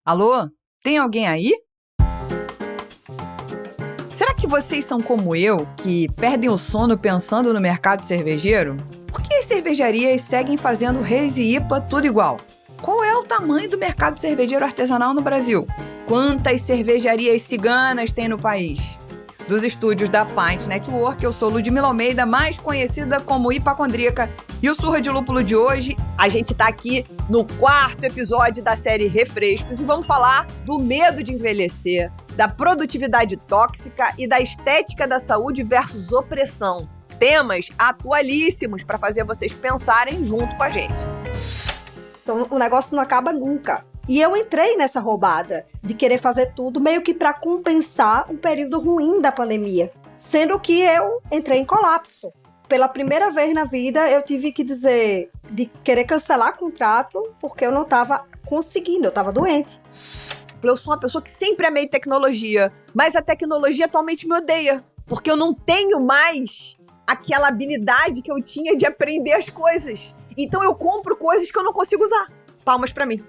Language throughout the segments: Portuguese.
Alô? Tem alguém aí? Será que vocês são como eu, que perdem o sono pensando no mercado cervejeiro? Por que as cervejarias seguem fazendo Reis e IPA tudo igual? Qual é o tamanho do mercado cervejeiro artesanal no Brasil? Quantas cervejarias ciganas tem no país? Dos estúdios da Pint Network, eu sou Ludmila Almeida, mais conhecida como Hipacondríaca. E o Surra de Lúpulo de hoje, a gente tá aqui no 4º episódio da série Refrescos e vamos falar do medo de envelhecer, da produtividade tóxica e da estética da saúde versus opressão. Temas atualíssimos para fazer vocês pensarem junto com a gente. Então o negócio não acaba nunca. E eu entrei nessa roubada de querer fazer tudo meio que para compensar um período ruim da pandemia. Sendo que eu entrei em colapso. Pela primeira vez na vida, eu tive que dizer de querer cancelar contrato porque eu não estava conseguindo, eu estava doente. Eu sou uma pessoa que sempre amei tecnologia, mas a tecnologia atualmente me odeia, porque eu não tenho mais aquela habilidade que eu tinha de aprender as coisas. Então eu compro coisas que eu não consigo usar. Palmas pra mim.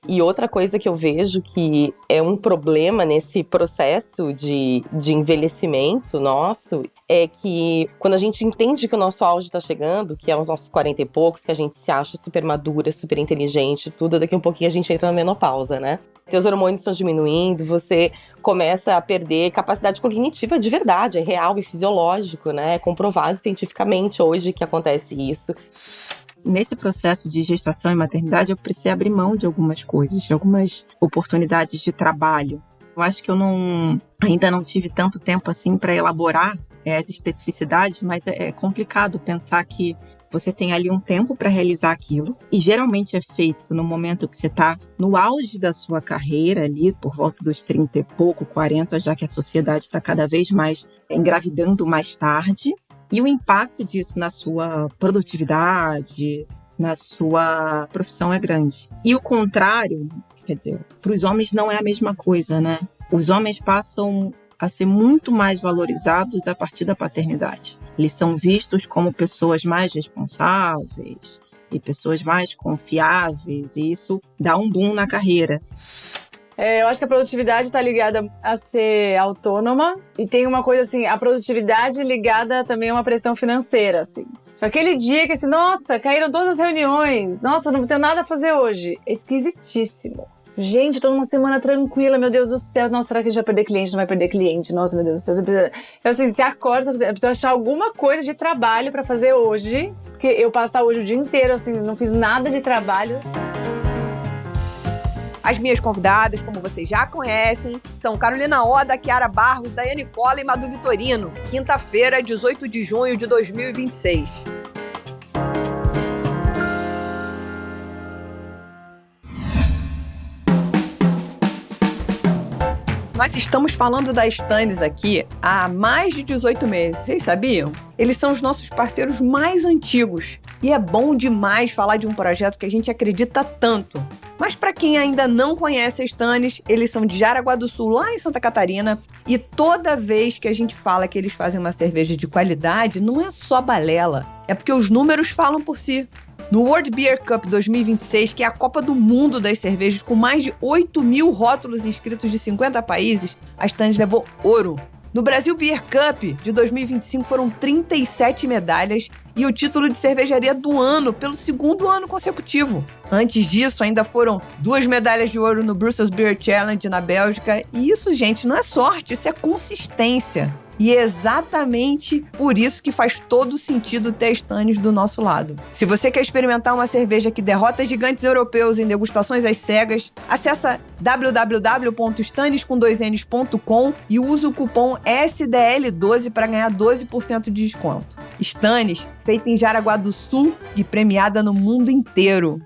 E outra coisa que eu vejo que é um problema nesse processo de envelhecimento nosso é que quando a gente entende que o nosso auge está chegando, que é os nossos 40 e poucos, que a gente se acha super madura, super inteligente, tudo, daqui a um pouquinho a gente entra na menopausa, né? Teus hormônios estão diminuindo, você começa a perder capacidade cognitiva de verdade, é real e fisiológico, né? É comprovado cientificamente hoje que acontece isso. Nesse processo de gestação e maternidade, eu precisei abrir mão de algumas coisas, de algumas oportunidades de trabalho. Eu acho que eu ainda não tive tanto tempo assim para elaborar as especificidades, mas é complicado pensar que você tem ali um tempo para realizar aquilo, e geralmente é feito no momento que você está no auge da sua carreira, ali por volta dos 30 e pouco, 40, já que a sociedade está cada vez mais engravidando mais tarde. E o impacto disso na sua produtividade, na sua profissão é grande. E o contrário, quer dizer, para os homens não é a mesma coisa, né? Os homens passam a ser muito mais valorizados a partir da paternidade. Eles são vistos como pessoas mais responsáveis e pessoas mais confiáveis, e isso dá um boom na carreira. Eu acho que a produtividade está ligada a ser autônoma e tem uma coisa assim, a produtividade ligada também a uma pressão financeira, assim. Aquele dia que assim, nossa, caíram todas as reuniões, nossa, não tenho nada a fazer hoje. É esquisitíssimo. Gente, eu tô numa semana tranquila, meu Deus do céu, nossa, será que a gente vai perder cliente? Não vai perder cliente, nossa, meu Deus do céu. Então assim, você acorda, você precisa achar alguma coisa de trabalho pra fazer hoje, porque eu passo hoje o dia inteiro, assim, não fiz nada de trabalho. As minhas convidadas, como vocês já conhecem, são Carolina Oda, Kiara Barros, Daiane Cola e Madu Vitorino. Quinta-feira, 18 de junho de 2026. Nós estamos falando da Stannis aqui há mais de 18 meses, vocês sabiam? Eles são os nossos parceiros mais antigos e é bom demais falar de um projeto que a gente acredita tanto. Mas para quem ainda não conhece a Stannis, eles são de Jaraguá do Sul, lá em Santa Catarina, e toda vez que a gente fala que eles fazem uma cerveja de qualidade, não é só balela, é porque os números falam por si. No World Beer Cup 2026, que é a Copa do Mundo das cervejas, com mais de 8.000 rótulos inscritos de 50 países, a Stannis levou ouro. No Brasil Beer Cup de 2025 foram 37 medalhas e o título de cervejaria do ano pelo 2º ano consecutivo. Antes disso, ainda foram 2 medalhas de ouro no Brussels Beer Challenge na Bélgica. E isso, gente, não é sorte, isso é consistência. E é exatamente por isso que faz todo sentido ter a Stannis do nosso lado. Se você quer experimentar uma cerveja que derrota gigantes europeus em degustações às cegas, acessa www.stannis.com e usa o cupom SDL12 para ganhar 12% de desconto. Stannis, feita em Jaraguá do Sul e premiada no mundo inteiro.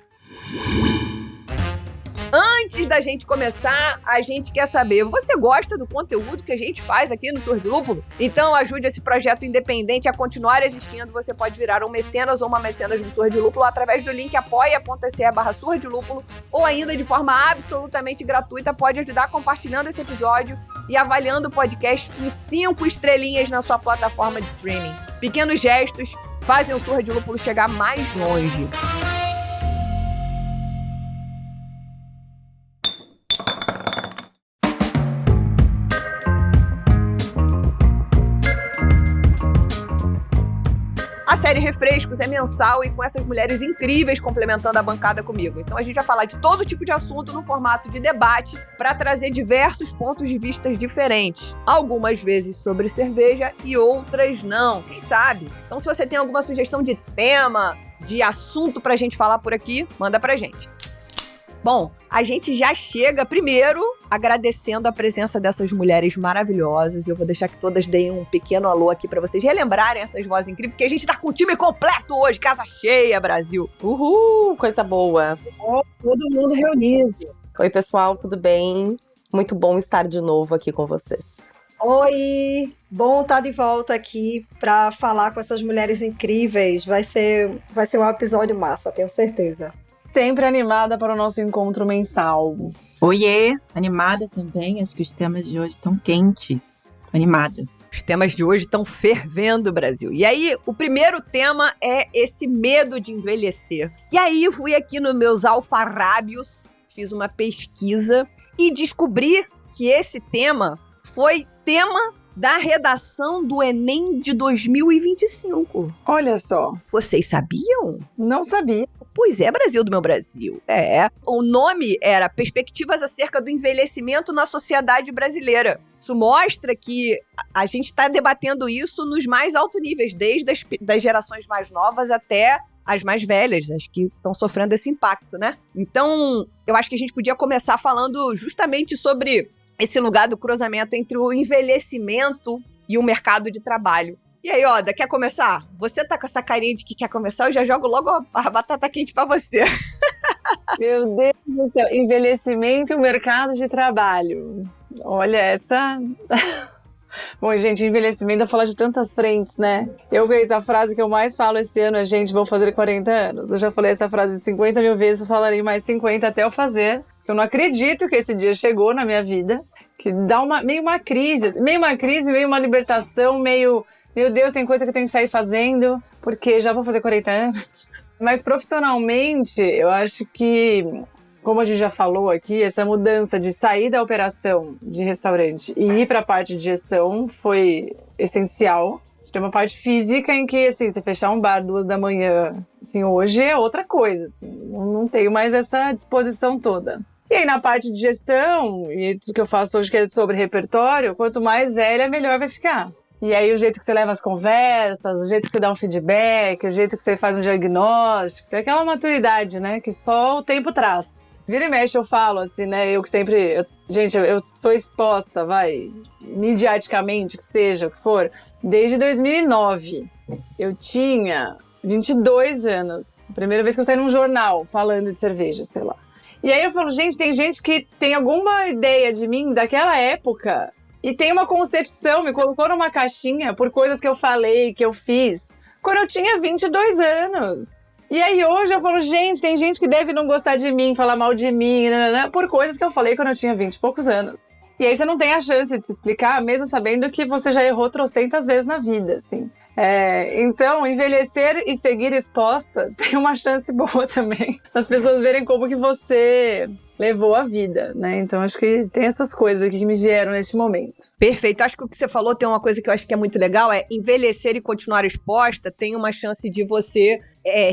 Antes da gente começar, a gente quer saber, você gosta do conteúdo que a gente faz aqui no Surra de Lúpulo? Então ajude esse projeto independente a continuar existindo. Você pode virar um mecenas ou uma mecenas do Surra de Lúpulo através do link apoia.se/Surra de Lúpulo, ou ainda de forma absolutamente gratuita, pode ajudar compartilhando esse episódio e avaliando o podcast com 5 estrelinhas na sua plataforma de streaming. Pequenos gestos fazem o Surra de Lúpulo chegar mais longe. série Refrescos é mensal e com essas mulheres incríveis complementando a bancada comigo. Então a gente vai falar de todo tipo de assunto no formato de debate para trazer diversos pontos de vista diferentes. Algumas vezes sobre cerveja e outras não, quem sabe? Então se você tem alguma sugestão de tema, de assunto pra gente falar por aqui, manda pra gente. Bom, a gente já chega primeiro agradecendo a presença dessas mulheres maravilhosas. E eu vou deixar que todas deem um pequeno alô aqui pra vocês relembrarem essas vozes incríveis, porque a gente tá com o time completo hoje, casa cheia, Brasil. Uhul, coisa boa. Todo mundo reunido. Oi, pessoal, tudo bem? Muito bom estar de novo aqui com vocês. Oi, bom estar de volta aqui para falar com essas mulheres incríveis. Vai ser um episódio massa, tenho certeza. Sempre animada para o nosso encontro mensal. Oiê, animada também. Acho que os temas de hoje estão quentes. Animada. Os temas de hoje estão fervendo, Brasil. E aí, o primeiro tema é esse medo de envelhecer. E aí, fui aqui nos meus alfarrábios, fiz uma pesquisa e descobri que esse tema foi tema da redação do Enem de 2025. Olha só. Vocês sabiam? Não sabia. Pois é, Brasil do meu Brasil. O nome era Perspectivas acerca do envelhecimento na sociedade brasileira. Isso mostra que a gente está debatendo isso nos mais altos níveis, desde das gerações mais novas até as mais velhas, as que estão sofrendo esse impacto, né? Então, eu acho que a gente podia começar falando justamente sobre esse lugar do cruzamento entre o envelhecimento e o mercado de trabalho. E aí, Oda, quer começar? Você tá com essa carinha de que quer começar, eu já jogo logo a batata quente pra você. Meu Deus do céu, envelhecimento e o mercado de trabalho. Olha essa... Bom, gente, envelhecimento é falar de tantas frentes, né? A frase que eu mais falo esse ano é, gente, vou fazer 40 anos. Eu já falei essa frase 50 mil vezes, eu falarei mais 50 até eu fazer. Eu não acredito que esse dia chegou na minha vida, que dá meio uma crise, meio uma libertação, meio... Meu Deus, tem coisa que eu tenho que sair fazendo, porque já vou fazer 40 anos. Mas profissionalmente, eu acho que, como a gente já falou aqui, essa mudança de sair da operação de restaurante e ir para a parte de gestão foi essencial. Tem uma parte física em que, assim, você fechar um bar 2 da manhã, assim, hoje é outra coisa, assim, não tenho mais essa disposição toda. E aí, na parte de gestão, e tudo que eu faço hoje que é sobre repertório, quanto mais velha, melhor vai ficar. E aí, o jeito que você leva as conversas, o jeito que você dá um feedback, o jeito que você faz um diagnóstico, tem aquela maturidade, né, que só o tempo traz. Vira e mexe, eu falo, assim, né, eu sou exposta, midiaticamente, que seja, o que for, desde 2009. Eu tinha 22 anos. Primeira vez que eu saí num jornal falando de cerveja, sei lá. E aí eu falo, gente, tem gente que tem alguma ideia de mim daquela época e tem uma concepção, me colocou numa caixinha por coisas que eu falei, que eu fiz, quando eu tinha 22 anos. E aí hoje eu falo, gente, tem gente que deve não gostar de mim, falar mal de mim, por coisas que eu falei quando eu tinha 20 e poucos anos. E aí você não tem a chance de se explicar, mesmo sabendo que você já errou trocentas vezes na vida, assim. Então, envelhecer e seguir exposta tem uma chance boa também. As pessoas verem como que você levou a vida, né? Então, acho que tem essas coisas aqui que me vieram neste momento. Perfeito. Acho que o que você falou tem uma coisa que eu acho que é muito legal, é envelhecer e continuar exposta tem uma chance de você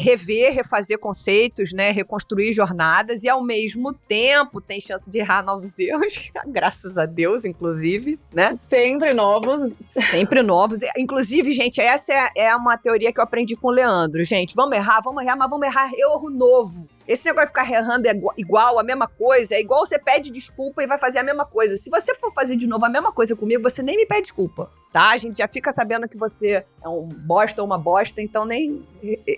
rever, refazer conceitos, né? Reconstruir jornadas e, ao mesmo tempo, tem chance de errar novos erros, graças a Deus, inclusive, né? Sempre novos. Sempre novos. Inclusive, gente, essa é uma teoria que eu aprendi com o Leandro. Gente, vamos errar, mas vamos errar erro novo. Esse negócio de ficar errando é igual, a mesma coisa, é igual você pede desculpa e vai fazer a mesma coisa. Se você for fazer de novo a mesma coisa comigo, você nem me pede desculpa, tá? A gente já fica sabendo que você é um bosta ou uma bosta, então nem...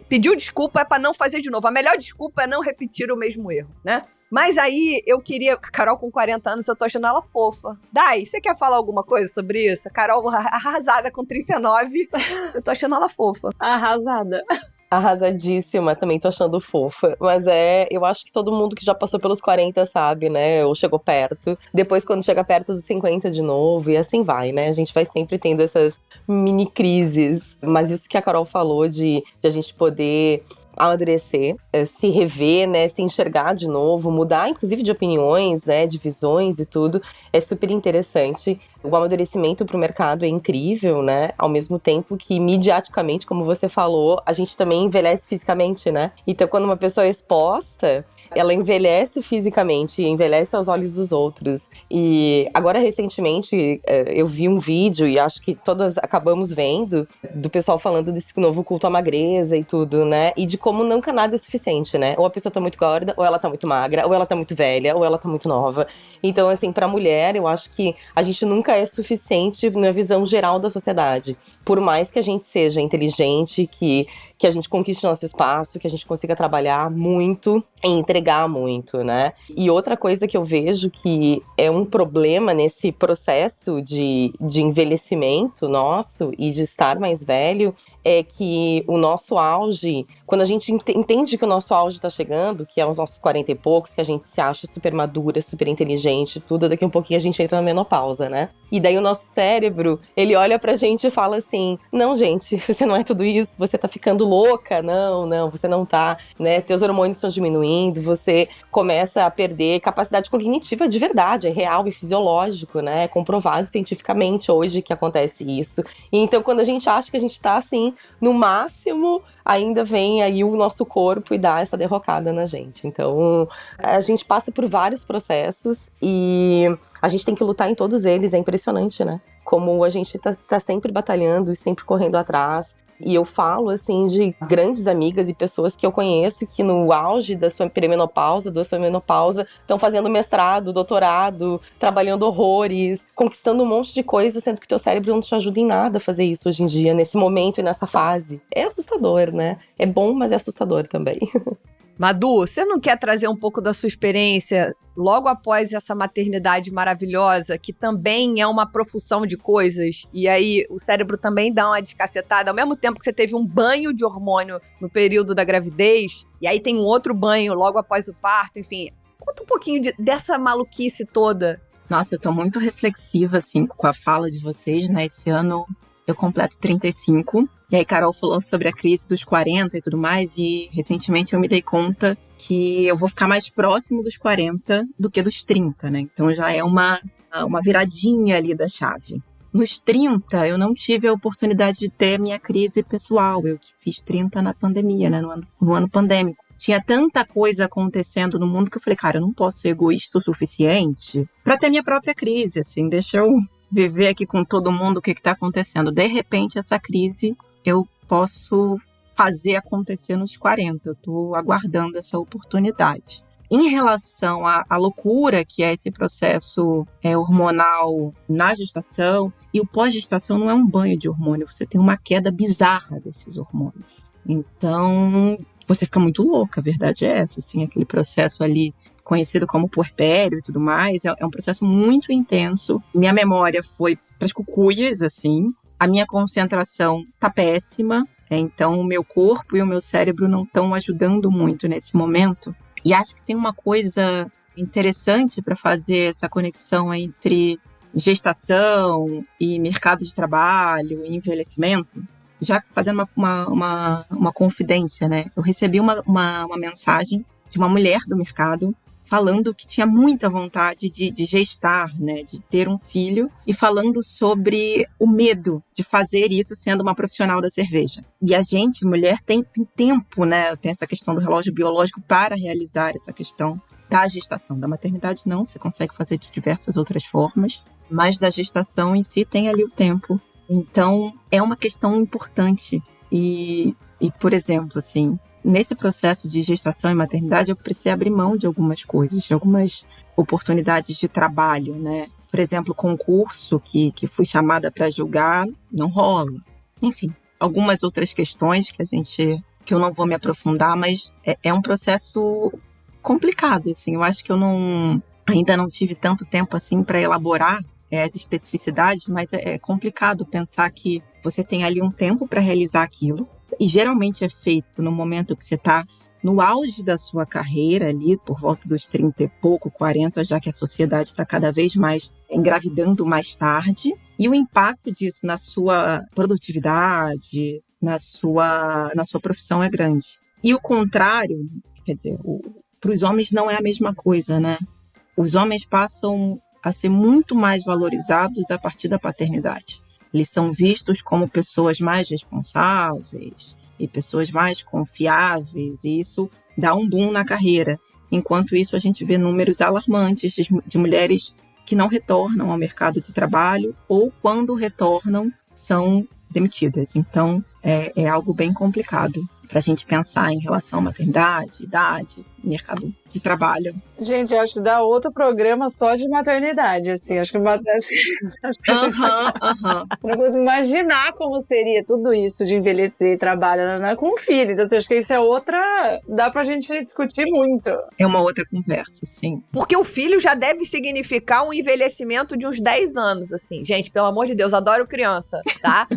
Pediu desculpa é pra não fazer de novo. A melhor desculpa é não repetir o mesmo erro, né? Mas aí, eu queria... A Carol com 40 anos, eu tô achando ela fofa. Dai, você quer falar alguma coisa sobre isso? A Carol arrasada com 39, eu tô achando ela fofa. Arrasada. Arrasadíssima, também tô achando fofa. Mas eu acho que todo mundo que já passou pelos 40 sabe, né? Ou chegou perto. Depois, quando chega perto dos 50 de novo, e assim vai, né? A gente vai sempre tendo essas mini crises. Mas isso que a Carol falou de a gente poder amadurecer, se rever, né, se enxergar de novo, mudar inclusive de opiniões, né, de visões e tudo, é super interessante. O amadurecimento para o mercado é incrível, né, ao mesmo tempo que midiaticamente, como você falou, a gente também envelhece fisicamente, né, então quando uma pessoa é exposta, ela envelhece fisicamente, envelhece aos olhos dos outros. E agora, recentemente, eu vi um vídeo, e acho que todas acabamos vendo, do pessoal falando desse novo culto à magreza e tudo, né? E de como nunca nada é suficiente, né? Ou a pessoa tá muito gorda, ou ela tá muito magra, ou ela tá muito velha, ou ela tá muito nova. Então, assim, pra mulher, eu acho que a gente nunca é suficiente na visão geral da sociedade. Por mais que a gente seja inteligente, que a gente conquiste nosso espaço, que a gente consiga trabalhar muito e entregar muito, né? E outra coisa que eu vejo que é um problema nesse processo de envelhecimento nosso e de estar mais velho é que o nosso auge, quando a gente entende que o nosso auge tá chegando, que é os nossos 40 e poucos, que a gente se acha super madura, super inteligente, tudo, daqui a um pouquinho a gente entra na menopausa, né? E daí o nosso cérebro, ele olha pra gente e fala assim, não, gente, você não é tudo isso, você tá ficando louca, não, você não tá, né? Teus hormônios estão diminuindo, você começa a perder capacidade cognitiva de verdade, é real e fisiológico, né? É comprovado cientificamente hoje que acontece isso. E então, quando a gente acha que a gente tá assim, no máximo, ainda vem aí o nosso corpo e dá essa derrocada na gente. Então, a gente passa por vários processos e a gente tem que lutar em todos eles, é impressionante, né? Como a gente tá sempre batalhando e sempre correndo atrás. E eu falo, assim, de grandes amigas e pessoas que eu conheço que no auge da sua perimenopausa, da sua menopausa, estão fazendo mestrado, doutorado, trabalhando horrores, conquistando um monte de coisa, sendo que teu cérebro não te ajuda em nada a fazer isso hoje em dia, nesse momento e nessa fase. É assustador, né? É bom, mas é assustador também. Madu, você não quer trazer um pouco da sua experiência logo após essa maternidade maravilhosa, que também é uma profusão de coisas, e aí o cérebro também dá uma descacetada, ao mesmo tempo que você teve um banho de hormônio no período da gravidez, e aí tem um outro banho logo após o parto, enfim. Conta um pouquinho dessa maluquice toda. Nossa, eu tô muito reflexiva, assim, com a fala de vocês, né? Esse ano eu completo 35. E aí, Carol falou sobre a crise dos 40 e tudo mais. E recentemente eu me dei conta que eu vou ficar mais próximo dos 40 do que dos 30, né? Então já é uma viradinha ali da chave. Nos 30, eu não tive a oportunidade de ter minha crise pessoal. Eu fiz 30 na pandemia, né? No ano pandêmico. Tinha tanta coisa acontecendo no mundo que eu falei, cara, eu não posso ser egoísta o suficiente pra ter minha própria crise, assim. Deixa eu viver aqui com todo mundo o que tá acontecendo. De repente, essa crise eu posso fazer acontecer nos 40. Eu tô aguardando essa oportunidade. Em relação à loucura que é esse processo hormonal na gestação, e o pós-gestação não é um banho de hormônio, você tem uma queda bizarra desses hormônios. Então, você fica muito louca, a verdade é essa, assim, aquele processo ali conhecido como puerpério e tudo mais, é um processo muito intenso. Minha memória foi para as cucuias, assim, a minha concentração tá péssima, então o meu corpo e o meu cérebro não estão ajudando muito nesse momento. E acho que tem uma coisa interessante para fazer essa conexão entre gestação e mercado de trabalho e envelhecimento. Já fazendo uma confidência, né? Eu recebi uma mensagem de uma mulher do mercado falando que tinha muita vontade de gestar, né? De ter um filho, e falando sobre o medo de fazer isso sendo uma profissional da cerveja. E a gente, mulher, tem tempo, né? Tem essa questão do relógio biológico para realizar essa questão da gestação. Da maternidade não, você consegue fazer de diversas outras formas, mas da gestação em si tem ali o tempo. Então, é uma questão importante. E por exemplo, assim, nesse processo de gestação e maternidade, eu precisei abrir mão de algumas coisas, de algumas oportunidades de trabalho, né? Por exemplo, concurso que fui chamada para julgar, não rola. Enfim, algumas outras questões que eu não vou me aprofundar, mas é um processo complicado, assim. Eu acho que eu ainda não tive tanto tempo assim para elaborar as especificidades, mas é complicado pensar que você tem ali um tempo para realizar aquilo, e geralmente é feito no momento que você está no auge da sua carreira ali, por volta dos 30 e pouco, 40, já que a sociedade está cada vez mais engravidando mais tarde, e o impacto disso na sua produtividade, na sua profissão é grande. E o contrário, quer dizer, para os homens não é a mesma coisa, né? Os homens passam a ser muito mais valorizados a partir da paternidade. Eles são vistos como pessoas mais responsáveis e pessoas mais confiáveis, e isso dá um boom na carreira. Enquanto isso, a gente vê números alarmantes de mulheres que não retornam ao mercado de trabalho ou, quando retornam, são demitidas. Então, é algo bem complicado para a gente pensar em relação à maternidade, idade, mercado de trabalho. Gente, eu acho que dá outro programa só de maternidade, assim. Acho que não consigo imaginar como seria tudo isso de envelhecer, trabalho, né, com um filho. Então, acho que isso é outra... Dá pra gente discutir muito. É uma outra conversa, sim. Porque o filho já deve significar um envelhecimento de uns 10 anos, assim. Gente, pelo amor de Deus, adoro criança, tá?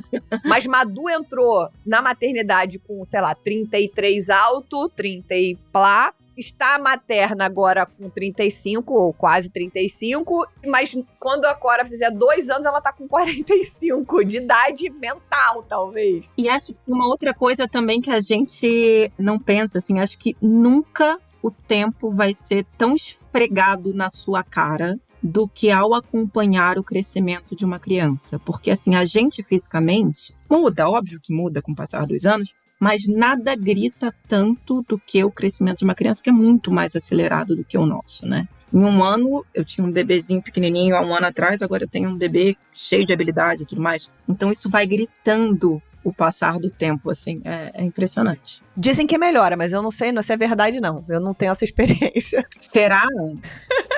Mas Madu entrou na maternidade com, sei lá, 33 alto, 30 e plá. Está materna agora com 35, ou quase 35, mas quando a Cora fizer 2 anos, ela tá com 45, de idade mental, talvez. E acho que uma outra coisa também que a gente não pensa, assim, acho que nunca o tempo vai ser tão esfregado na sua cara do que ao acompanhar o crescimento de uma criança. Porque, assim, a gente fisicamente muda, óbvio que muda com o passar dos anos, mas nada grita tanto do que o crescimento de uma criança, que é muito mais acelerado do que o nosso, né? Em um ano, eu tinha um bebezinho pequenininho há um ano atrás, agora eu tenho um bebê cheio de habilidades e tudo mais. Então isso vai gritando o passar do tempo, assim, é impressionante. Dizem que melhora, mas eu não sei se é verdade, não. Eu não tenho essa experiência. Será?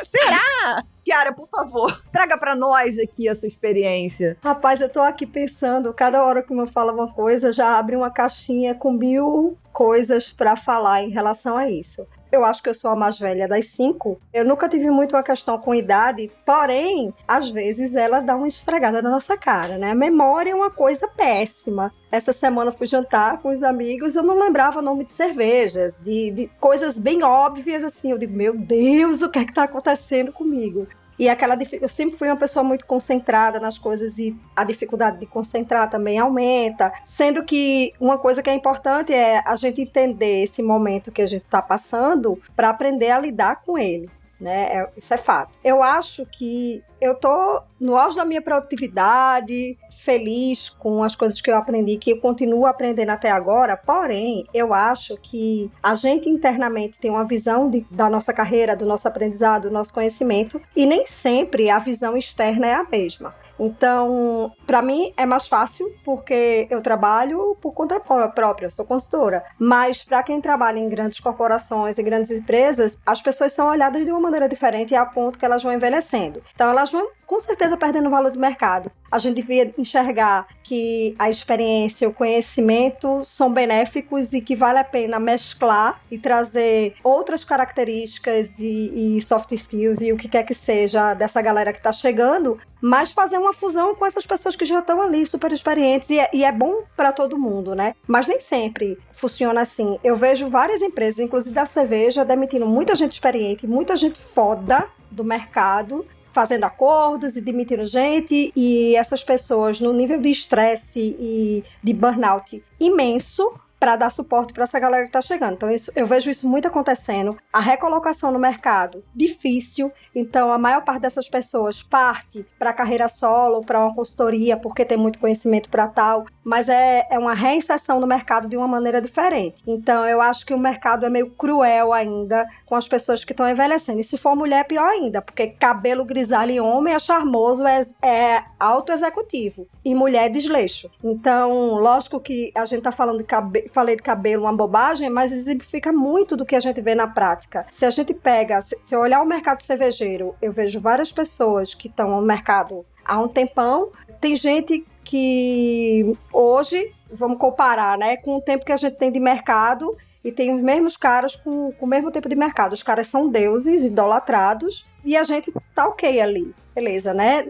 Será? Kiara, por favor, traga pra nós aqui a sua experiência. Rapaz, eu tô aqui pensando, cada hora que eu falo uma coisa, já abre uma caixinha com 1000 coisas pra falar em relação a isso. Eu acho que eu sou a mais velha das 5. Eu nunca tive muito uma questão com idade, porém, às vezes ela dá uma esfregada na nossa cara, né? A memória é uma coisa péssima. Essa semana eu fui jantar com os amigos, eu não lembrava o nome de cervejas, de coisas bem óbvias, assim. Eu digo, meu Deus, o que é que tá acontecendo comigo? E eu sempre fui uma pessoa muito concentrada nas coisas e a dificuldade de concentrar também aumenta. Sendo que uma coisa que é importante é a gente entender esse momento que a gente está passando para aprender a lidar com ele, né? Isso é fato. Eu acho que eu tô no auge da minha produtividade, feliz com as coisas que eu aprendi, que eu continuo aprendendo até agora, porém, eu acho que a gente internamente tem uma visão da nossa carreira, do nosso aprendizado, do nosso conhecimento, e nem sempre a visão externa é a mesma. Então, para mim é mais fácil, porque eu trabalho por conta própria, eu sou consultora. Mas para quem trabalha em grandes corporações e grandes empresas, as pessoas são olhadas de uma maneira diferente a ponto que elas vão envelhecendo. Então, elas vão com certeza perdendo valor de mercado. A gente devia enxergar que a experiência, o conhecimento são benéficos e que vale a pena mesclar e trazer outras características e soft skills e o que quer que seja dessa galera que está chegando, mas fazer uma fusão com essas pessoas que já estão ali, super experientes, e é bom para todo mundo, né? Mas nem sempre funciona assim. Eu vejo várias empresas, inclusive da cerveja, demitindo muita gente experiente, muita gente foda do mercado, fazendo acordos e demitindo gente, e essas pessoas no nível de estresse e de burnout imenso para dar suporte para essa galera que está chegando. Então, eu vejo isso muito acontecendo. A recolocação no mercado, difícil. Então, a maior parte dessas pessoas parte para a carreira solo, para uma consultoria, porque tem muito conhecimento para tal, mas é uma reinserção no mercado de uma maneira diferente. Então, eu acho que o mercado é meio cruel ainda com as pessoas que estão envelhecendo. E se for mulher, pior ainda, porque cabelo grisalho em homem é charmoso, é auto-executivo. E mulher é desleixo. Então, lógico que a gente está falando de falei de cabelo, uma bobagem, mas exemplifica muito do que a gente vê na prática. Se a gente pega, se eu olhar o mercado cervejeiro, eu vejo várias pessoas que estão no mercado há um tempão. Tem gente que hoje, vamos comparar, né, com o tempo que a gente tem de mercado, e tem os mesmos caras com o mesmo tempo de mercado. Os caras são deuses, idolatrados, e a gente tá ok ali. Beleza, né?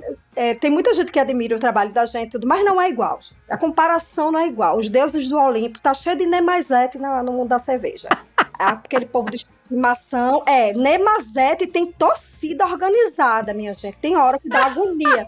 Tem muita gente que admira o trabalho da gente, tudo, mas não é igual. A comparação não é igual. Os deuses do Olimpo tá cheio de Nemazete no mundo da cerveja. Aquele povo de estimação. Nemazete tem torcida organizada, minha gente. Tem hora que dá agonia.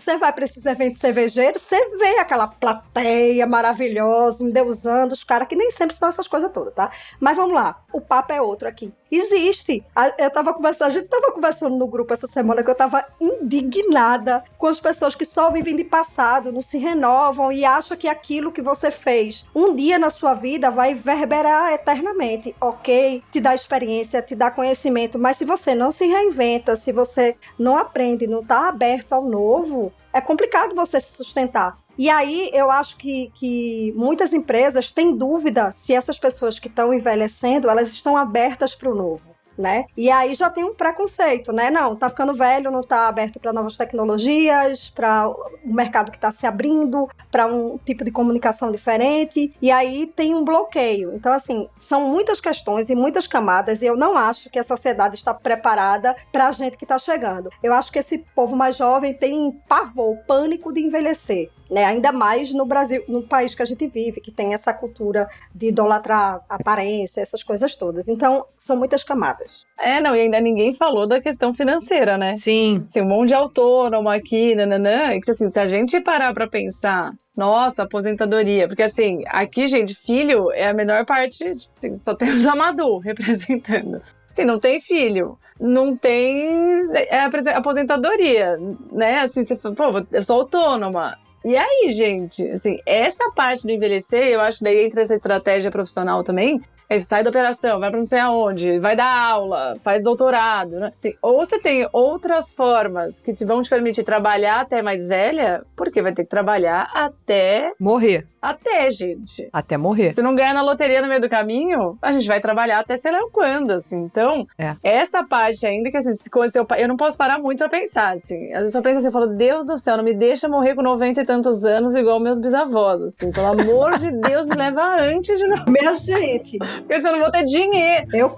Você vai para esses eventos cervejeiros, você vê aquela plateia maravilhosa, endeusando os caras, que nem sempre são essas coisas todas, tá? Mas vamos lá, o papo é outro aqui. Existe. A gente tava conversando no grupo essa semana que eu tava indignada com as pessoas que só vivem de passado, não se renovam e acham que aquilo que você fez um dia na sua vida vai reverberar eternamente. Ok, te dá experiência, te dá conhecimento, mas se você não se reinventa, se você não aprende, não tá aberto ao novo, é complicado você se sustentar. E aí eu acho que muitas empresas têm dúvida se essas pessoas que estão envelhecendo, elas estão abertas para o novo, né? E aí já tem um preconceito, né? Não, tá ficando velho, não tá aberto para novas tecnologias, para o mercado que está se abrindo, para um tipo de comunicação diferente, e aí tem um bloqueio. Então, assim, são muitas questões e muitas camadas, e eu não acho que a sociedade está preparada para a gente que está chegando. Eu acho que esse povo mais jovem tem pavor, pânico de envelhecer, né? Ainda mais no Brasil, no país que a gente vive, que tem essa cultura de idolatrar a aparência, essas coisas todas. Então, são muitas camadas. Não, e ainda ninguém falou da questão financeira, né? Sim. Tem um monte de autônomo aqui, nananã, e que assim, se a gente parar pra pensar, nossa, aposentadoria, porque assim, aqui, gente, filho é a menor parte, assim, só temos a Madu representando. Assim, não tem filho, não tem aposentadoria, né? Assim, você fala, pô, eu sou autônoma. E aí, gente, assim, essa parte do envelhecer, eu acho que daí entra essa estratégia profissional também. Aí você sai da operação, vai pra não sei aonde, vai dar aula, faz doutorado, né? Assim, ou você tem outras formas que vão te permitir trabalhar até mais velha, porque vai ter que trabalhar até... Morrer. Até, gente. Até morrer. Se não ganhar na loteria no meio do caminho, a gente vai trabalhar até sei lá quando, assim. Então, essa parte ainda que, assim, eu não posso parar muito a pensar, assim. Às vezes eu penso assim, eu falo, Deus do céu, não me deixa morrer com 90 e tantos anos igual meus bisavós, assim. Pelo amor de Deus, me leva antes de novo. Minha gente. Porque senão eu não vou ter dinheiro. Eu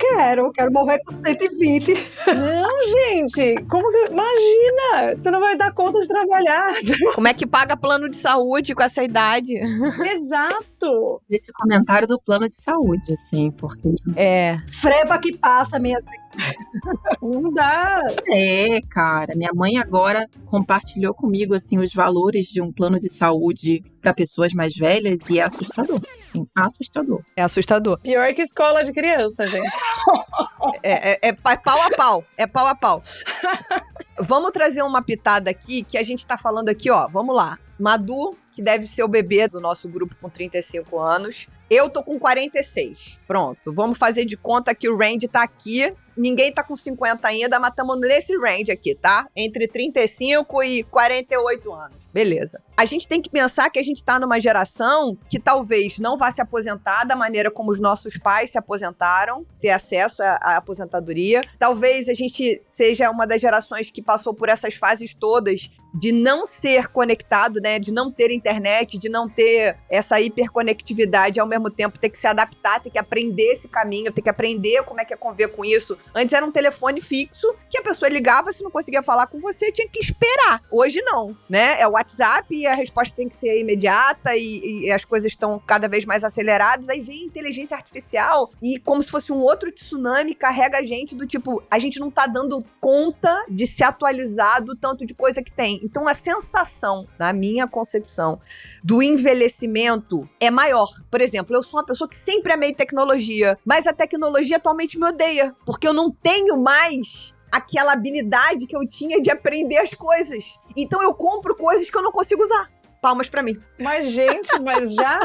quero morrer com 120. Não, gente. Como que... Imagina, você não vai dar conta de trabalhar. Como é que paga plano de saúde com essa idade? Exato! Esse comentário do plano de saúde, assim, porque... Freva que passa, minha gente. Não dá. Cara, minha mãe agora compartilhou comigo, assim, os valores de um plano de saúde para pessoas mais velhas e é assustador, assim, assustador. É assustador. Pior que escola de criança, gente. É pau a pau. É pau a pau. Vamos trazer uma pitada aqui, que a gente tá falando aqui, ó. Vamos lá. Madu, que deve ser o bebê do nosso grupo com 35 anos. Eu tô com 46. Pronto, vamos fazer de conta que o range tá aqui. Ninguém tá com 50 ainda, mas estamos nesse range aqui, tá? Entre 35 e 48 anos. Beleza. A gente tem que pensar que a gente tá numa geração que talvez não vá se aposentar da maneira como os nossos pais se aposentaram, ter acesso à aposentadoria. Talvez a gente seja uma das gerações que passou por essas fases todas de não ser conectado, né? De não ter internet, de não ter essa hiperconectividade, ao mesmo tempo ter que se adaptar, ter que aprender esse caminho, ter que aprender como é que é conviver com isso. Antes era um telefone fixo, que a pessoa ligava, se não conseguia falar com você, tinha que esperar. Hoje não, né? É o WhatsApp e a resposta tem que ser imediata e as coisas estão cada vez mais aceleradas. Aí vem a inteligência artificial e, como se fosse um outro tsunami, carrega a gente do tipo, a gente não tá dando conta de se atualizar do tanto de coisa que tem. Então a sensação, na minha concepção, do envelhecimento é maior. Por exemplo, eu sou uma pessoa que sempre amei tecnologia, mas a tecnologia atualmente me odeia, porque eu não tenho mais aquela habilidade que eu tinha de aprender as coisas. Então eu compro coisas que eu não consigo usar. Palmas pra mim. Mas, gente, já...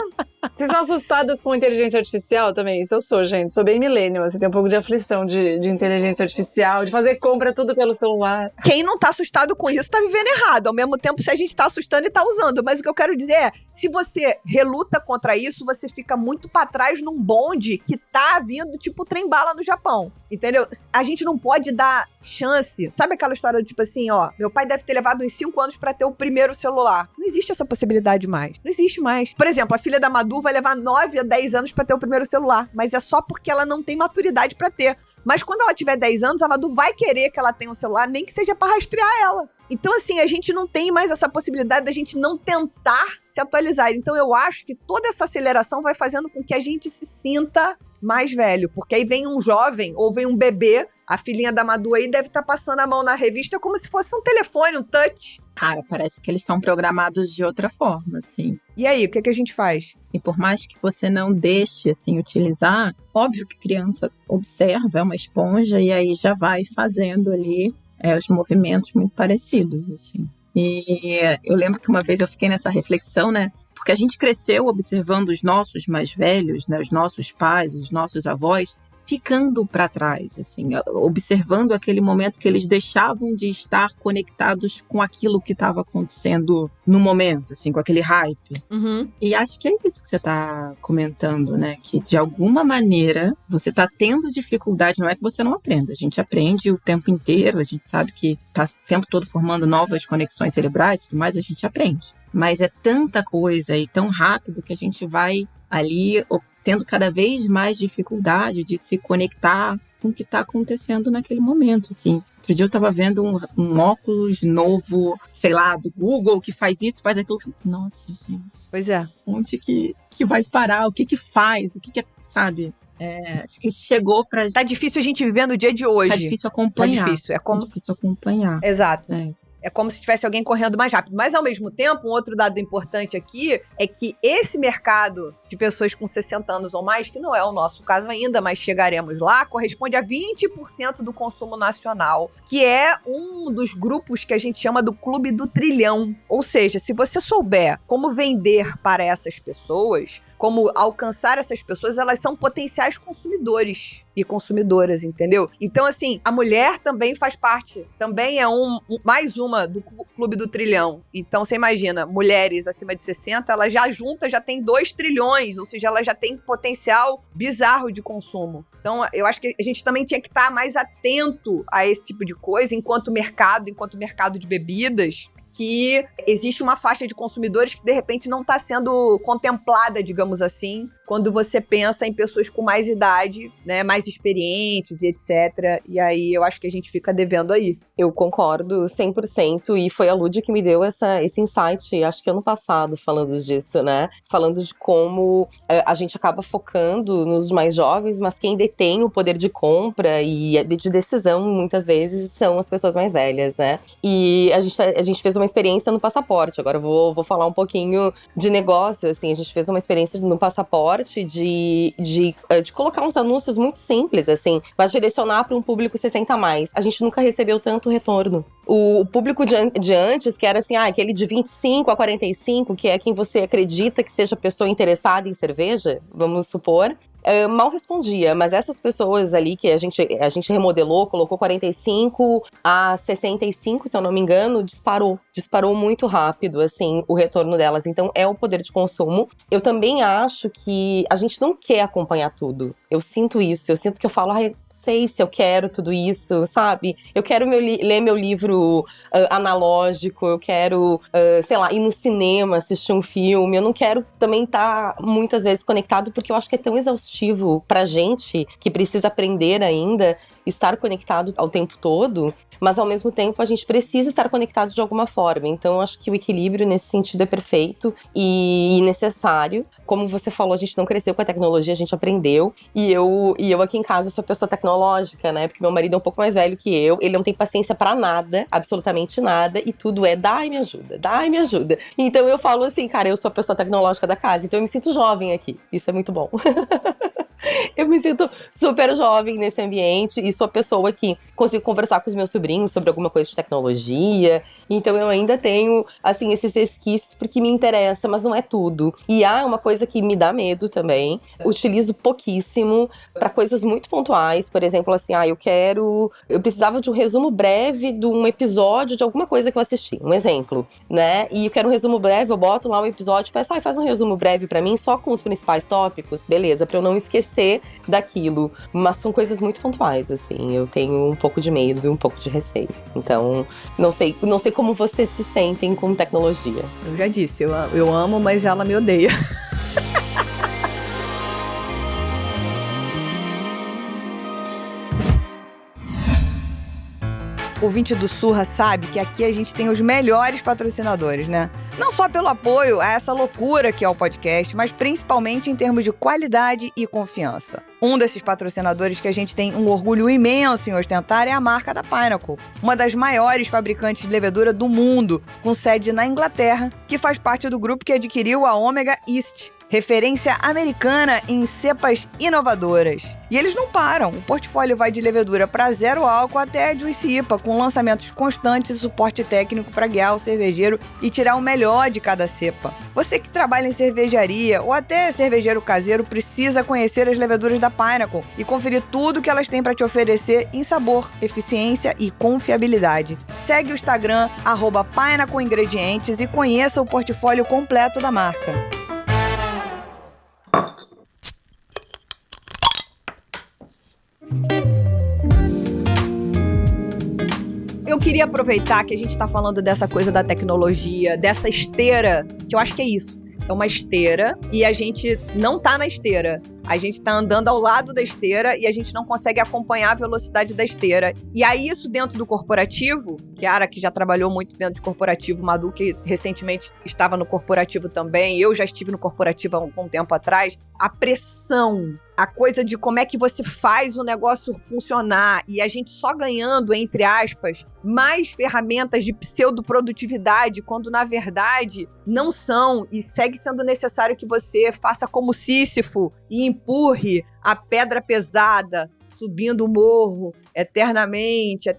Vocês são assustadas com inteligência artificial também? Isso eu sou, gente. Sou bem millennial, assim, tem um pouco de aflição de inteligência artificial, de fazer compra tudo pelo celular. Quem não tá assustado com isso tá vivendo errado. Ao mesmo tempo, se a gente tá assustando e tá usando. Mas o que eu quero dizer é, se você reluta contra isso, você fica muito pra trás num bonde que tá vindo tipo trem-bala no Japão. Entendeu? A gente não pode dar chance. Sabe aquela história do tipo assim, ó, meu pai deve ter levado uns 5 anos pra ter o primeiro celular. Não existe essa possibilidade mais. Não existe mais. Por exemplo, a filha da Madu vai levar 9 a 10 anos pra ter o primeiro celular, mas é só porque ela não tem maturidade pra ter. Mas quando ela tiver 10 anos, a Madu vai querer que ela tenha um celular, nem que seja pra rastrear ela. Então, assim, a gente não tem mais essa possibilidade da gente não tentar se atualizar. Então, eu acho que toda essa aceleração vai fazendo com que a gente se sinta mais velho, porque aí vem um jovem ou vem um bebê, a filhinha da Madu aí deve estar passando a mão na revista como se fosse um telefone, um touch. Cara, parece que eles são programados de outra forma, assim. E aí, o que a gente faz? E por mais que você não deixe, assim, utilizar, óbvio que criança observa, é uma esponja, e aí já vai fazendo ali os movimentos muito parecidos, assim. E eu lembro que uma vez eu fiquei nessa reflexão, né? Porque a gente cresceu observando os nossos mais velhos, né? Os nossos pais, os nossos avós, ficando para trás, assim, observando aquele momento que eles deixavam de estar conectados com aquilo que estava acontecendo no momento, assim, com aquele hype. Uhum. E acho que é isso que você está comentando, né? Que de alguma maneira você está tendo dificuldade, não é que você não aprenda, a gente aprende o tempo inteiro, a gente sabe que está o tempo todo formando novas conexões cerebrais, mas a gente aprende. Mas é tanta coisa e tão rápido que a gente vai ali tendo cada vez mais dificuldade de se conectar com o que está acontecendo naquele momento, assim. Outro dia eu estava vendo um óculos novo, sei lá, do Google, que faz isso, faz aquilo. Nossa, gente. Pois é. Onde que vai parar? O que faz? O que sabe? Acho que chegou pra... Tá difícil a gente viver no dia de hoje. Tá difícil acompanhar. Tá difícil. Tá difícil acompanhar. Exato. É como se tivesse alguém correndo mais rápido. Mas, ao mesmo tempo, um outro dado importante aqui é que esse mercado de pessoas com 60 anos ou mais, que não é o nosso caso ainda, mas chegaremos lá, corresponde a 20% do consumo nacional, que é um dos grupos que a gente chama do Clube do Trilhão. Ou seja, se você souber como vender para essas pessoas, como alcançar essas pessoas, elas são potenciais consumidores e consumidoras, entendeu? Então, assim, a mulher também faz parte, também é mais uma do Clube do Trilhão. Então, você imagina, mulheres acima de 60, elas já juntas já tem 2 trilhões, ou seja, elas já têm potencial bizarro de consumo. Então, eu acho que a gente também tinha que estar mais atento a esse tipo de coisa, enquanto mercado de bebidas, que existe uma faixa de consumidores que, de repente, não está sendo contemplada, digamos assim, quando você pensa em pessoas com mais idade, né, mais experientes e etc. E aí, eu acho que a gente fica devendo aí. Eu concordo 100%, e foi a Lud que me deu esse insight, acho que ano passado, falando disso, né? Falando de como a gente acaba focando nos mais jovens, mas quem detém o poder de compra e de decisão, muitas vezes, são as pessoas mais velhas, né? E a gente fez uma experiência no Passaporte, agora eu vou falar um pouquinho de negócio, assim, a gente fez uma experiência no Passaporte de colocar uns anúncios muito simples, assim, mas direcionar para um público 60 a mais. A gente nunca recebeu tanto retorno. O público de antes, que era assim, aquele de 25 a 45, que é quem você acredita que seja a pessoa interessada em cerveja, vamos supor, mal respondia, mas essas pessoas ali que a gente remodelou, colocou 45 a 65, se eu não me engano, disparou muito rápido, assim, o retorno delas. Então, é o poder de consumo. Eu também acho que a gente não quer acompanhar tudo. Eu sinto isso, eu sinto que eu falo, sei se eu quero tudo isso, sabe? Eu quero ler meu livro analógico, eu quero, sei lá, ir no cinema, assistir um filme. Eu não quero também estar muitas vezes conectado, porque eu acho que é tão exaustivo pra gente, que precisa aprender ainda, estar conectado ao tempo todo, mas ao mesmo tempo a gente precisa estar conectado de alguma forma. Então eu acho que o equilíbrio nesse sentido é perfeito e necessário. Como você falou, a gente não cresceu com a tecnologia, a gente aprendeu. E eu aqui em casa sou pessoa tecnológica, né? Porque meu marido é um pouco mais velho que eu, ele não tem paciência pra nada, absolutamente nada, e tudo é dai, me ajuda. Então eu falo assim, cara, eu sou a pessoa tecnológica da casa, então eu me sinto jovem aqui. Isso é muito bom. Eu me sinto super jovem nesse ambiente e sou a pessoa que consigo conversar com os meus sobrinhos sobre alguma coisa de tecnologia. Então eu ainda tenho, assim, esses resquícios porque me interessa, mas não é tudo. E uma coisa que me dá medo também. Utilizo pouquíssimo para coisas muito pontuais. Por exemplo, assim, eu precisava de um resumo breve de um episódio de alguma coisa que eu assisti. Um exemplo, né? E eu quero um resumo breve, eu boto lá um episódio e peço, faz um resumo breve para mim, só com os principais tópicos. Beleza, para eu não esquecer daquilo, mas são coisas muito pontuais, assim, eu tenho um pouco de medo e um pouco de receio, então não sei como vocês se sentem com tecnologia. Eu já disse, eu amo, mas ela me odeia. ouvinte do Surra sabe que aqui a gente tem os melhores patrocinadores, né? Não só pelo apoio a essa loucura que é o podcast, mas principalmente em termos de qualidade e confiança. Um desses patrocinadores que a gente tem um orgulho imenso em ostentar é a marca da Pinnacle, uma das maiores fabricantes de levedura do mundo, com sede na Inglaterra, que faz parte do grupo que adquiriu a Omega Yeast, referência americana em cepas inovadoras. E eles não param. O portfólio vai de levedura para zero álcool até a Juicy IPA, com lançamentos constantes e suporte técnico para guiar o cervejeiro e tirar o melhor de cada cepa. Você que trabalha em cervejaria ou até cervejeiro caseiro precisa conhecer as leveduras da Pinnacle e conferir tudo que elas têm para te oferecer em sabor, eficiência e confiabilidade. Segue o Instagram @Pinnacle Ingredientes e conheça o portfólio completo da marca. Eu queria aproveitar que a gente está falando dessa coisa da tecnologia, dessa esteira, que eu acho que é isso. É uma esteira e a gente não tá na esteira. A gente tá andando ao lado da esteira e a gente não consegue acompanhar a velocidade da esteira. E aí isso dentro do corporativo, Chiara, que já trabalhou muito dentro de corporativo, Madu, que recentemente estava no corporativo também, eu já estive no corporativo há um tempo atrás, a pressão, a coisa de como é que você faz o negócio funcionar e a gente só ganhando, entre aspas, mais ferramentas de pseudoprodutividade, quando na verdade não são, e segue sendo necessário que você faça como Sísifo e empurre a pedra pesada subindo o morro eternamente.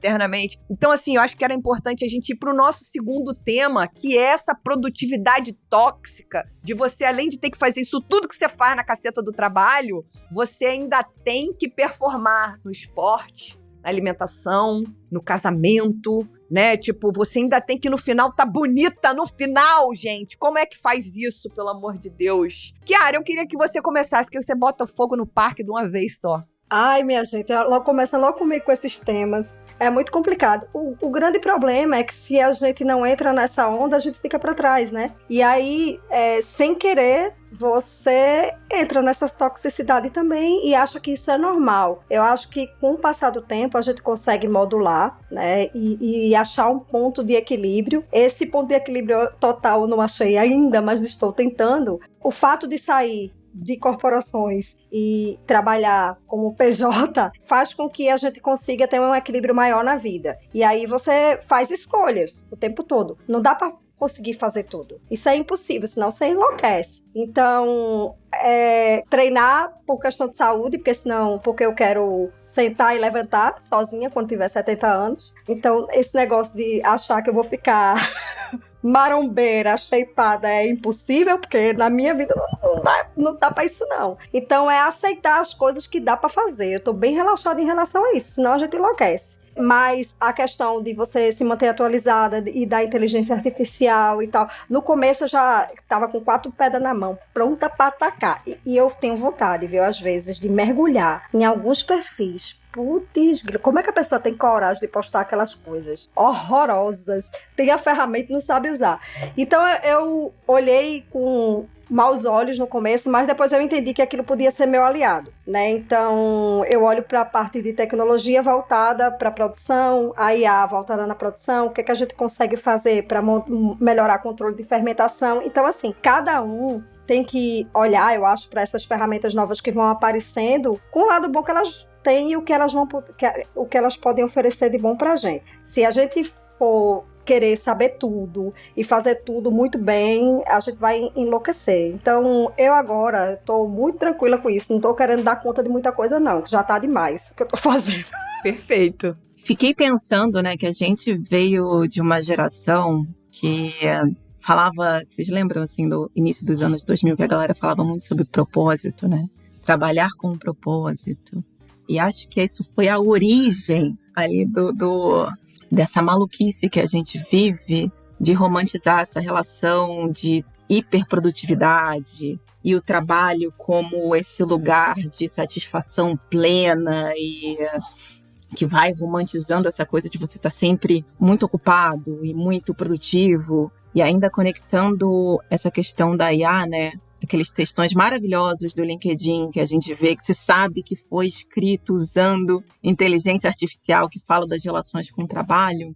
Então, assim, eu acho que era importante a gente ir para o nosso segundo tema, que é essa produtividade tóxica, de você, além de ter que fazer isso tudo que você faz na caceta do trabalho, você ainda tem que performar no esporte, na alimentação, no casamento, né? Tipo, você ainda tem que no final tá bonita no final, gente. Como é que faz isso, pelo amor de Deus? Chiara, eu queria que você começasse, que você bota fogo no parque de uma vez só. Ai, minha gente, ela começa logo comigo com esses temas. É muito complicado. O grande problema é que se a gente não entra nessa onda, a gente fica pra trás, né? E aí, sem querer, você entra nessa toxicidade também e acha que isso é normal. Eu acho que com o passar do tempo a gente consegue modular, né, e achar um ponto de equilíbrio. Esse ponto de equilíbrio total eu não achei ainda, mas estou tentando. O fato de sair de corporações e trabalhar como PJ faz com que a gente consiga ter um equilíbrio maior na vida. E aí você faz escolhas o tempo todo. Não dá para conseguir fazer tudo. Isso é impossível, senão você enlouquece. Então, treinar por questão de saúde, porque eu quero sentar e levantar sozinha quando tiver 70 anos. Então, esse negócio de achar que eu vou ficar marombeira, shapeada é impossível, porque na minha vida não dá pra isso não. Então é aceitar as coisas que dá pra fazer. Eu tô bem relaxada em relação a isso, senão a gente enlouquece. Mas a questão de você se manter atualizada e da inteligência artificial e tal, no começo eu já tava com 4 pedras na mão, pronta pra atacar. E eu tenho vontade, viu, às vezes, de mergulhar em alguns perfis. Putz, como é que a pessoa tem coragem de postar aquelas coisas horrorosas? Tem a ferramenta e não sabe usar. Então eu olhei com maus olhos no começo, mas depois eu entendi que aquilo podia ser meu aliado, né? Então eu olho para a parte de tecnologia voltada para a produção, a IA voltada na produção, o que é que a gente consegue fazer para melhorar o controle de fermentação. Então, assim, cada um tem que olhar, eu acho, para essas ferramentas novas que vão aparecendo, com o lado bom que elas têm e o que elas podem oferecer de bom pra gente. Se a gente for querer saber tudo e fazer tudo muito bem, a gente vai enlouquecer. Então, eu agora estou muito tranquila com isso, não estou querendo dar conta de muita coisa não, já tá demais o que eu tô fazendo. Perfeito. Fiquei pensando, né, que a gente veio de uma geração que falava, vocês lembram, assim, do início dos anos 2000, que a galera falava muito sobre propósito, né? Trabalhar com um propósito. E acho que isso foi a origem ali dessa maluquice que a gente vive, de romantizar essa relação de hiperprodutividade e o trabalho como esse lugar de satisfação plena e que vai romantizando essa coisa de você estar sempre muito ocupado e muito produtivo, e ainda conectando essa questão da IA, né? aqueles textões maravilhosos do LinkedIn que a gente vê, que se sabe que foi escrito usando inteligência artificial, que fala das relações com o trabalho.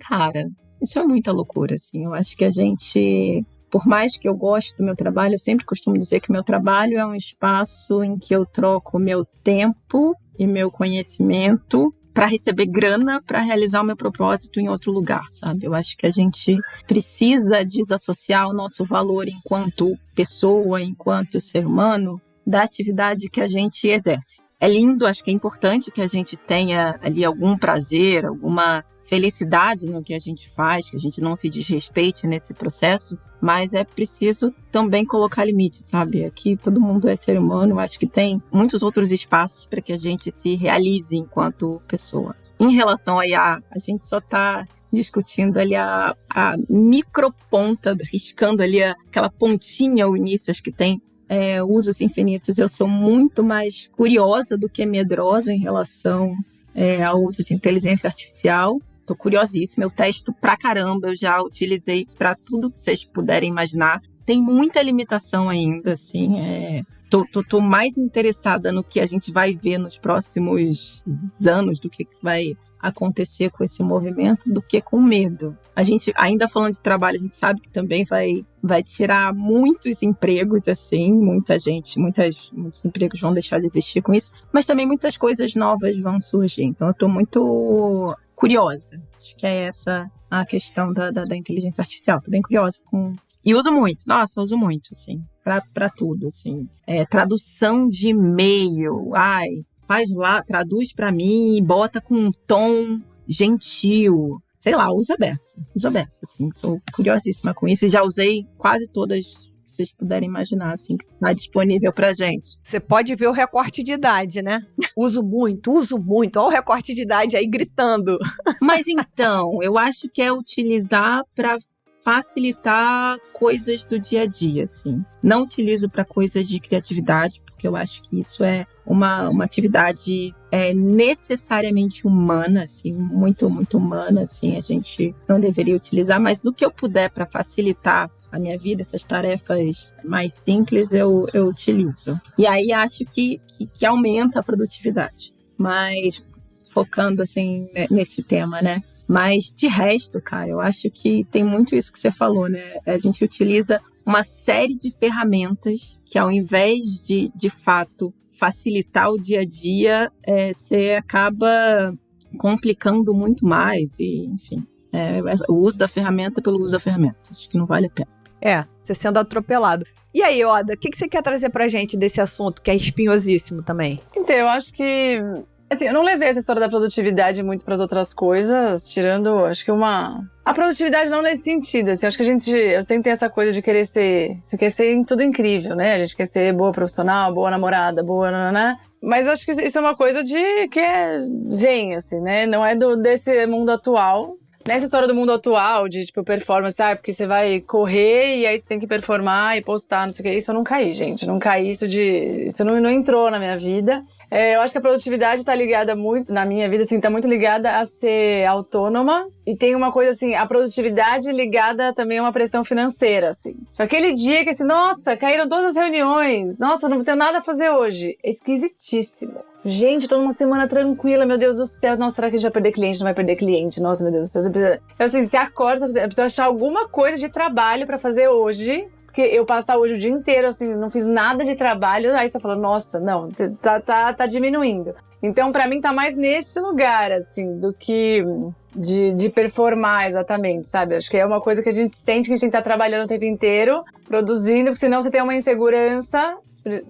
Cara, isso é muita loucura, assim. Eu acho que a gente, por mais que eu goste do meu trabalho, eu sempre costumo dizer que meu trabalho é um espaço em que eu troco meu tempo e meu conhecimento para receber grana para realizar o meu propósito em outro lugar, sabe? Eu acho que a gente precisa desassociar o nosso valor enquanto pessoa, enquanto ser humano, da atividade que a gente exerce. É lindo, acho que é importante que a gente tenha ali algum prazer, alguma felicidade no que a gente faz, que a gente não se desrespeite nesse processo, mas é preciso também colocar limite, sabe? Aqui todo mundo é ser humano, acho que tem muitos outros espaços para que a gente se realize enquanto pessoa. Em relação a IA, a gente só está discutindo ali a microponta, riscando ali aquela pontinha ao início, acho que tem usos infinitos. Eu sou muito mais curiosa do que medrosa em relação ao uso de inteligência artificial. Tô curiosíssima, eu testo pra caramba, eu já utilizei pra tudo que vocês puderem imaginar. Tem muita limitação ainda, assim, tô mais interessada no que a gente vai ver nos próximos anos, do que vai acontecer com esse movimento, do que com medo. A gente, ainda falando de trabalho, a gente sabe que também vai tirar muitos empregos, assim, muitos empregos vão deixar de existir com isso, mas também muitas coisas novas vão surgir. Então eu tô muito curiosa. Acho que é essa a questão da inteligência artificial. Tô bem curiosa e uso muito. Nossa, uso muito, assim, pra tudo, assim. Tradução de e-mail. Faz lá, traduz pra mim, bota com um tom gentil. Sei lá, uso a beça, assim. Sou curiosíssima com isso e já usei quase todas que vocês puderem imaginar, assim, que tá disponível pra gente. Você pode ver o recorte de idade, né? Uso muito. Olha o recorte de idade aí gritando. Mas então, eu acho que é utilizar para facilitar coisas do dia a dia, assim. Não utilizo para coisas de criatividade, porque eu acho que isso é uma atividade necessariamente humana, assim, muito, muito humana, assim, a gente não deveria utilizar, mas do que eu puder para facilitar a minha vida, essas tarefas mais simples, eu utilizo. E aí acho que aumenta a produtividade, mas focando, assim, nesse tema, né? Mas, de resto, cara, eu acho que tem muito isso que você falou, né? A gente utiliza uma série de ferramentas que, ao invés de fato, facilitar o dia a dia, você acaba complicando muito mais. E, enfim, o uso da ferramenta pelo uso da ferramenta. Acho que não vale a pena. Você sendo atropelado. E aí, Oda, o que você quer trazer pra gente desse assunto, que é espinhosíssimo também? Então, eu acho que... Assim, eu não levei essa história da produtividade muito pras outras coisas, tirando, acho que a produtividade não nesse sentido, assim, acho que eu sempre tenho essa coisa de você quer ser em tudo incrível, né? A gente quer ser boa profissional, boa namorada, boa nananã, mas acho que isso é uma coisa vem, assim, né? Não é desse mundo atual. Nessa história do mundo atual, de, tipo, performance, porque você vai correr e aí você tem que performar e postar, não sei o que, isso eu não caí, gente, não caí, isso não entrou na minha vida. Eu acho que a produtividade tá ligada muito, na minha vida, assim, tá muito ligada a ser autônoma. E tem uma coisa assim, a produtividade ligada também a uma pressão financeira, assim. Aquele dia que assim, nossa, caíram todas as reuniões, nossa, não tenho nada a fazer hoje. É esquisitíssimo. Gente, tô numa semana tranquila, meu Deus do céu. Nossa, será que a gente vai perder cliente? Não vai perder cliente? Nossa, meu Deus do céu. Você acorda, você precisa achar alguma coisa de trabalho pra fazer hoje. Porque eu passar hoje o dia inteiro, assim, não fiz nada de trabalho, aí você fala, nossa, não, tá diminuindo. Então, pra mim, tá mais nesse lugar, assim, do que de performar exatamente, sabe? Acho que é uma coisa que a gente sente que a gente tem que estar trabalhando o tempo inteiro, produzindo, porque senão você tem uma insegurança,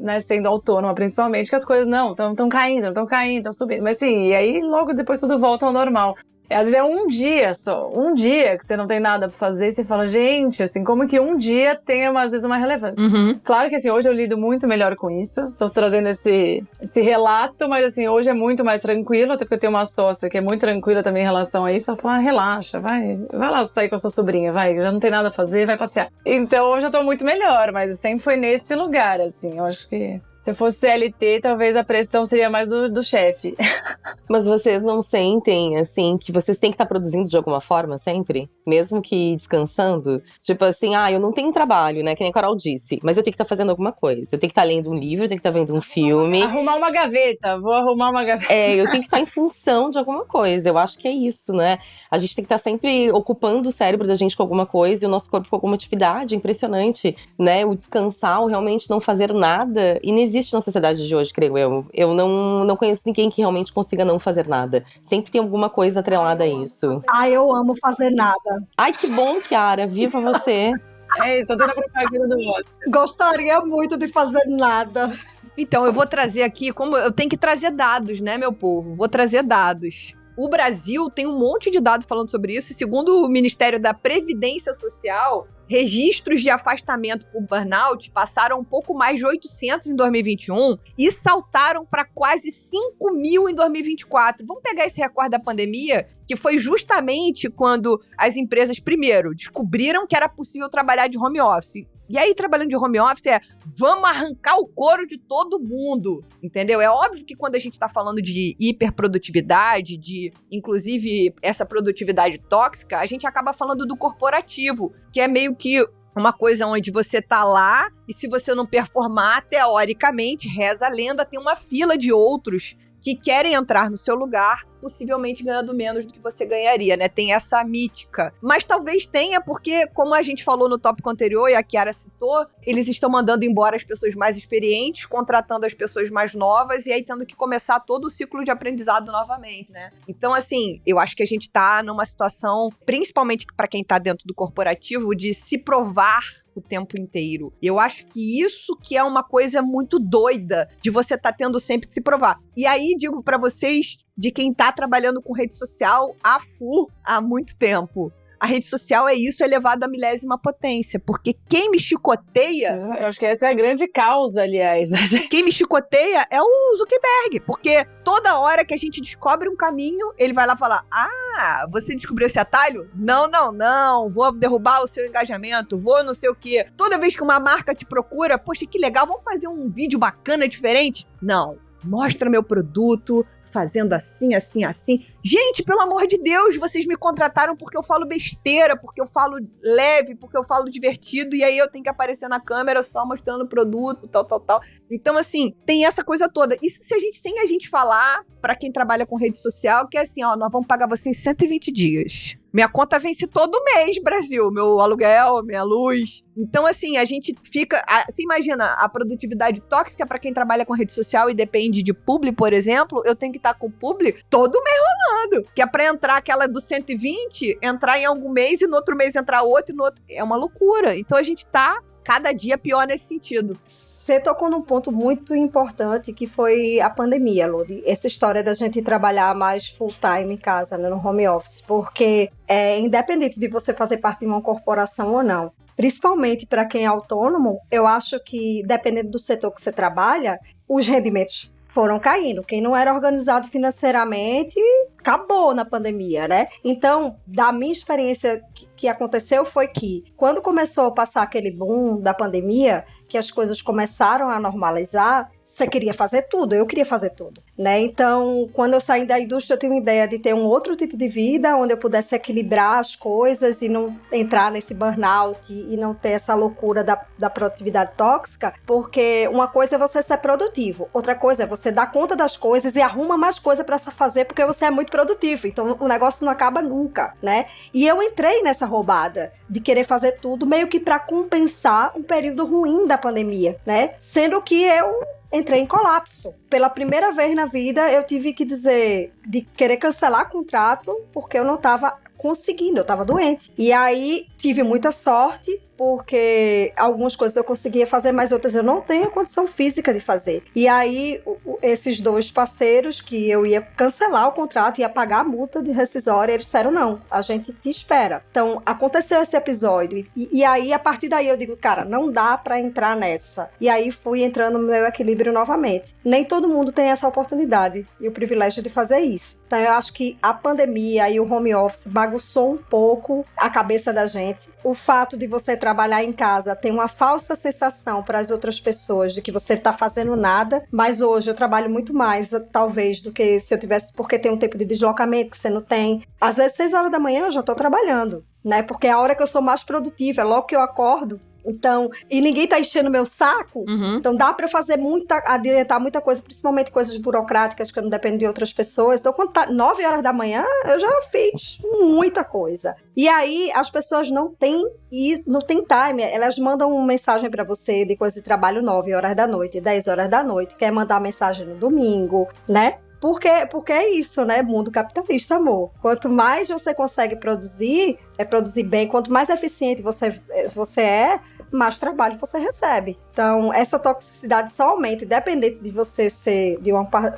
né, sendo autônoma principalmente, que as coisas não estão caindo, estão subindo. Mas sim, e aí logo depois tudo volta ao normal. Às vezes é um dia só, um dia que você não tem nada pra fazer e você fala, gente, assim, como que um dia tem, às vezes, uma relevância. Uhum. Claro que, assim, hoje eu lido muito melhor com isso, tô trazendo esse relato, mas, assim, hoje é muito mais tranquilo, até porque eu tenho uma sócia que é muito tranquila também em relação a isso, ela fala, relaxa, vai lá sair com a sua sobrinha, já não tem nada a fazer, vai passear. Então, hoje eu tô muito melhor, mas sempre foi nesse lugar, assim, eu acho que Se eu fosse CLT, talvez a pressão seria mais do chefe. Mas vocês não sentem, assim, que vocês têm que estar produzindo de alguma forma sempre? Mesmo que descansando? Tipo assim, eu não tenho trabalho, né? Que nem a Carol disse. Mas eu tenho que estar fazendo alguma coisa. Eu tenho que estar lendo um livro, eu tenho que estar vendo um filme. Arrumar uma gaveta. Vou arrumar uma gaveta. Eu tenho que estar em função de alguma coisa. Eu acho que é isso, né? A gente tem que estar sempre ocupando o cérebro da gente com alguma coisa e o nosso corpo com alguma atividade. Impressionante, né? O descansar, o realmente não fazer nada. E não existe na sociedade de hoje, creio eu. Eu não conheço ninguém que realmente consiga não fazer nada. Sempre tem alguma coisa atrelada a isso. Eu amo fazer nada. Ai, que bom, Chiara. Viva você. É isso, eu tô na propaganda do Oscar. Gostaria muito de fazer nada. Então, eu vou trazer aqui, como eu tenho que trazer dados, né, meu povo? Vou trazer dados. O Brasil tem um monte de dados falando sobre isso, e segundo o Ministério da Previdência Social, registros de afastamento por burnout passaram um pouco mais de 800 em 2021 e saltaram para quase 5 mil em 2024. Vamos pegar esse recorde da pandemia, que foi justamente quando as empresas, primeiro, descobriram que era possível trabalhar de home office. E aí, trabalhando de home office, vamos arrancar o couro de todo mundo, entendeu? É óbvio que quando a gente tá falando de hiperprodutividade, de, inclusive, essa produtividade tóxica, a gente acaba falando do corporativo, que é meio que uma coisa onde você tá lá e se você não performar, teoricamente, reza a lenda, tem uma fila de outros que querem entrar no seu lugar, possivelmente ganhando menos do que você ganharia, né? Tem essa mítica. Mas talvez tenha, porque, como a gente falou no tópico anterior e a Chiara citou, eles estão mandando embora as pessoas mais experientes, contratando as pessoas mais novas e aí tendo que começar todo o ciclo de aprendizado novamente, né? Então, assim, eu acho que a gente tá numa situação, principalmente para quem tá dentro do corporativo, de se provar o tempo inteiro. Eu acho que isso que é uma coisa muito doida, de você tá tendo sempre que se provar. E aí, digo para vocês, de quem tá trabalhando com rede social há muito tempo. A rede social é isso elevado à milésima potência, porque quem me chicoteia... Eu acho que essa é a grande causa, aliás. Quem me chicoteia é o Zuckerberg, porque toda hora que a gente descobre um caminho, ele vai lá falar, você descobriu esse atalho? Não, vou derrubar o seu engajamento, vou não sei o quê. Toda vez que uma marca te procura, poxa, que legal, vamos fazer um vídeo bacana, diferente? Não, mostra meu produto, fazendo assim. Gente, pelo amor de Deus, vocês me contrataram porque eu falo besteira, porque eu falo leve, porque eu falo divertido, e aí eu tenho que aparecer na câmera só mostrando o produto, tal. Então, assim, tem essa coisa toda. Isso sem a gente falar pra quem trabalha com rede social, que é assim, nós vamos pagar você em 120 dias. Minha conta vence todo mês, Brasil. Meu aluguel, minha luz. Então, assim, a gente fica... Você imagina, a produtividade tóxica para quem trabalha com rede social e depende de publi, por exemplo, eu tenho que estar com o publi todo mês rolando. Que é pra entrar aquela do 120, entrar em algum mês e no outro mês entrar outro e no outro... É uma loucura. Então, a gente tá cada dia pior nesse sentido. Você tocou num ponto muito importante, que foi a pandemia, Ludi. Essa história da gente trabalhar mais full time em casa, né, no home office. Porque, independente de você fazer parte de uma corporação ou não, principalmente para quem é autônomo, eu acho que, dependendo do setor que você trabalha, os rendimentos foram caindo. Quem não era organizado financeiramente, acabou na pandemia, né? Então, da minha experiência, que aconteceu foi que, quando começou a passar aquele boom da pandemia, que as coisas começaram a normalizar, você queria fazer tudo, eu queria fazer tudo, né? Então, quando eu saí da indústria, eu tinha uma ideia de ter um outro tipo de vida, onde eu pudesse equilibrar as coisas e não entrar nesse burnout e não ter essa loucura da produtividade tóxica, porque uma coisa é você ser produtivo, outra coisa é você dar conta das coisas e arruma mais coisa para fazer, porque você é muito produtivo, então o negócio não acaba nunca, né? E eu entrei nessa roubada de querer fazer tudo meio que para compensar um período ruim da pandemia, né? Sendo que eu entrei em colapso. Pela primeira vez na vida, eu tive que dizer, de querer cancelar contrato, porque eu não estava conseguindo, eu estava doente. E aí, tive muita sorte, porque algumas coisas eu conseguia fazer, mas outras eu não tenho condição física de fazer. E aí, esses dois parceiros, que eu ia cancelar o contrato, ia pagar a multa de rescisória, eles disseram, não, a gente te espera. Então, aconteceu esse episódio. E aí, a partir daí, eu digo, cara, não dá pra entrar nessa. E aí, fui entrando no meu equilíbrio equilíbrio novamente. Nem todo mundo tem essa oportunidade e o privilégio de fazer isso. Então eu acho que a pandemia e o home office bagunçou um pouco a cabeça da gente. O fato de você trabalhar em casa tem uma falsa sensação para as outras pessoas de que você está fazendo nada, mas hoje eu trabalho muito mais, talvez, do que se eu tivesse, porque tem um tempo de deslocamento que você não tem. Às vezes 6 horas da manhã eu já estou trabalhando, né? Porque é a hora que eu sou mais produtiva, é logo que eu acordo. Então, e ninguém tá enchendo meu saco, então dá pra fazer adiantar muita coisa, principalmente coisas burocráticas que eu não dependo de outras pessoas. Então, quando tá 9 horas da manhã, eu já fiz muita coisa. E aí, as pessoas não têm time, elas mandam uma mensagem pra você de coisa de trabalho 9 horas da noite, 10 horas da noite, quer mandar mensagem no domingo, né? Porque é isso, né? Mundo capitalista, amor. Quanto mais você consegue produzir bem, quanto mais eficiente você é, mais trabalho você recebe. Então, essa toxicidade só aumenta, independente de você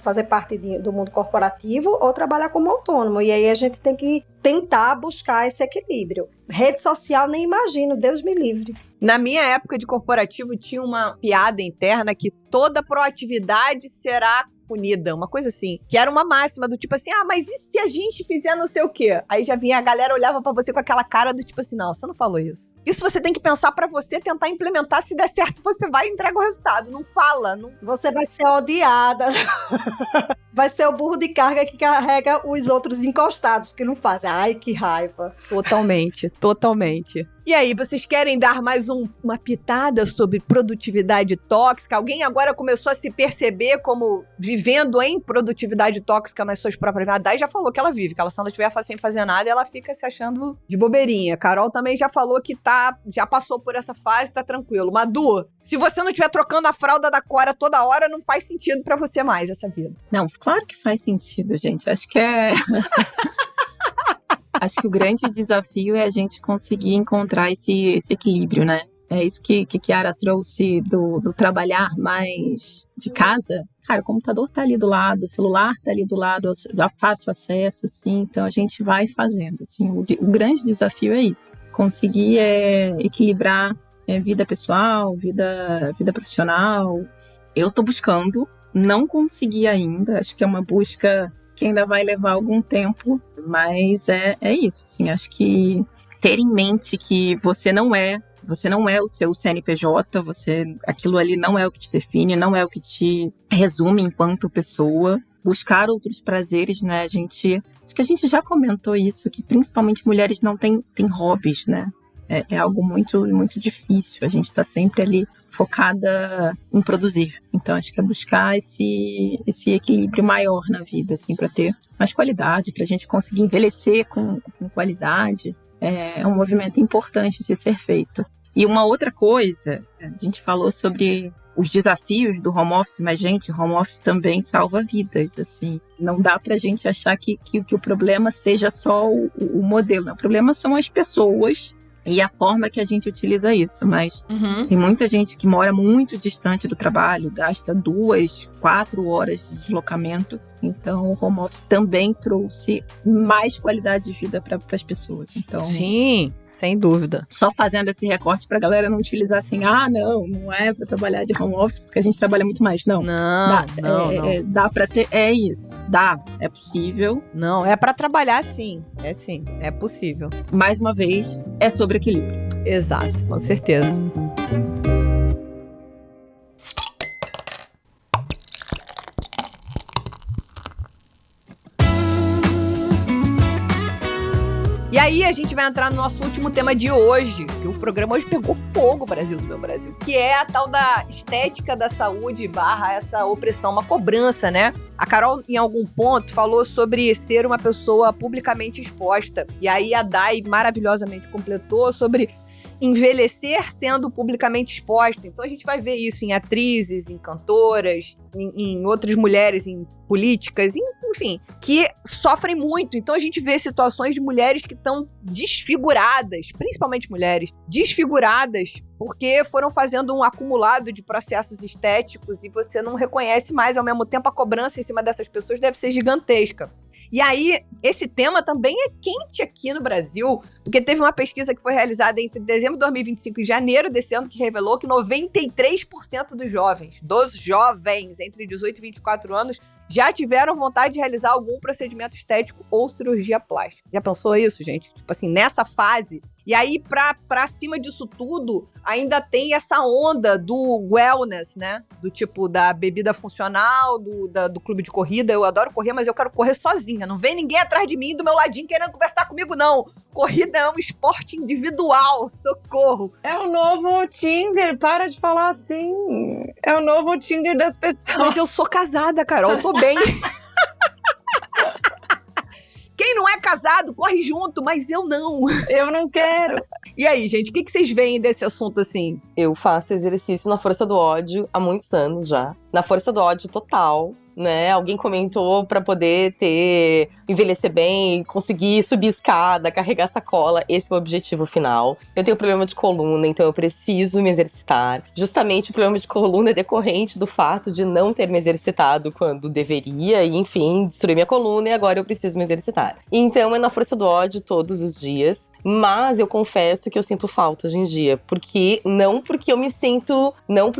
fazer parte do mundo corporativo ou trabalhar como autônomo. E aí a gente tem que tentar buscar esse equilíbrio. Rede social, nem imagino, Deus me livre. Na minha época de corporativo, tinha uma piada interna que toda proatividade será punida, uma coisa assim, que era uma máxima do tipo assim, mas e se a gente fizer não sei o quê? Aí já vinha a galera, olhava pra você com aquela cara do tipo assim, não, você não falou isso. Isso você tem que pensar pra você tentar implementar, se der certo você vai e entrega o resultado, não fala. Não... Você vai ser odiada. Vai ser o burro de carga que carrega os outros encostados, que não fazem. Ai, que raiva. Totalmente, totalmente. E aí, vocês querem dar mais uma pitada sobre produtividade tóxica? Alguém agora começou a se perceber como vivendo em produtividade tóxica nas suas próprias vidas? A Dai já falou que ela vive, que ela, se ela estiver sem fazer nada, ela fica se achando de bobeirinha. A Carol também já falou que já passou por essa fase, tá tranquilo. Madu, se você não estiver trocando a fralda da Cora toda hora, não faz sentido pra você mais essa vida. Não, claro que faz sentido, gente. Acho que Acho que o grande desafio é a gente conseguir encontrar esse equilíbrio, né? É isso que Chiara trouxe do trabalhar mais de casa. Cara, o computador tá ali do lado, o celular tá ali do lado, já fácil acesso, assim. Então, a gente vai fazendo, assim. O grande desafio é isso. Conseguir equilibrar vida pessoal, vida profissional. Eu tô buscando, não consegui ainda. Acho que é uma busca que ainda vai levar algum tempo, mas é isso, assim, acho que ter em mente que você não é o seu CNPJ, aquilo ali não é o que te define, não é o que te resume enquanto pessoa, buscar outros prazeres, né, acho que a gente já comentou isso, que principalmente mulheres não têm hobbies, né, é algo muito, muito difícil, a gente está sempre ali focada em produzir. Então, acho que é buscar esse equilíbrio maior na vida, assim, para ter mais qualidade, para a gente conseguir envelhecer com qualidade. É um movimento importante de ser feito. E uma outra coisa, a gente falou sobre os desafios do home office, mas, gente, o home office também salva vidas, assim. Não dá pra gente achar que o problema seja só o modelo, né? O problema são as pessoas e a forma que a gente utiliza isso, mas tem muita gente que mora muito distante do trabalho, gasta 2, 4 horas de deslocamento, então o home office também trouxe mais qualidade de vida para as pessoas. Então, sim, sem dúvida. Só fazendo esse recorte pra galera não utilizar assim, não é para trabalhar de home office porque a gente trabalha muito mais, não. Não. Dá pra ter, isso, é possível. Não, é pra trabalhar sim, é possível. Mais uma vez, é sobre equilíbrio. Exato, com certeza. E aí a gente vai entrar no nosso último tema de hoje, que o programa hoje pegou fogo, Brasil do meu Brasil, que é a tal da estética da saúde / essa opressão, uma cobrança, né? A Carol, em algum ponto, falou sobre ser uma pessoa publicamente exposta. E aí a Dai maravilhosamente completou sobre envelhecer sendo publicamente exposta. Então a gente vai ver isso em atrizes, em cantoras, em outras mulheres, em políticas, enfim, que sofrem muito. Então a gente vê situações de mulheres que estão desfiguradas, principalmente mulheres, desfiguradas porque foram fazendo um acumulado de processos estéticos e você não reconhece mais. Ao mesmo tempo, a cobrança em cima dessas pessoas deve ser gigantesca. E aí, esse tema também é quente aqui no Brasil, porque teve uma pesquisa que foi realizada entre dezembro de 2025 e janeiro desse ano que revelou que 93% dos jovens entre 18 e 24 anos já tiveram vontade de realizar algum procedimento estético ou cirurgia plástica. Já pensou isso, gente? Tipo assim, nessa fase. E aí, pra cima disso tudo, ainda tem essa onda do wellness, né? Do tipo, da bebida funcional, do clube de corrida. Eu adoro correr, mas eu quero correr sozinha. Não vem ninguém atrás de mim, do meu ladinho, querendo conversar comigo, não. Corrida é um esporte individual, socorro. É o novo Tinder, para de falar assim. É o novo Tinder das pessoas. Mas eu sou casada, Carol, eu tô bem. Quem não é casado, corre junto, mas eu não. Eu não quero. E aí, gente, o que vocês veem desse assunto assim? Eu faço exercício na força do ódio há muitos anos já. Na força do ódio total, né? Alguém comentou pra poder envelhecer bem, conseguir subir escada, carregar sacola. Esse é o objetivo final. Eu tenho problema de coluna, então eu preciso me exercitar. Justamente o problema de coluna é decorrente do fato de não ter me exercitado quando deveria, e enfim, destruir minha coluna, e agora eu preciso me exercitar. Então é na força do ódio todos os dias. Mas eu confesso que eu sinto falta hoje em dia, porque não porque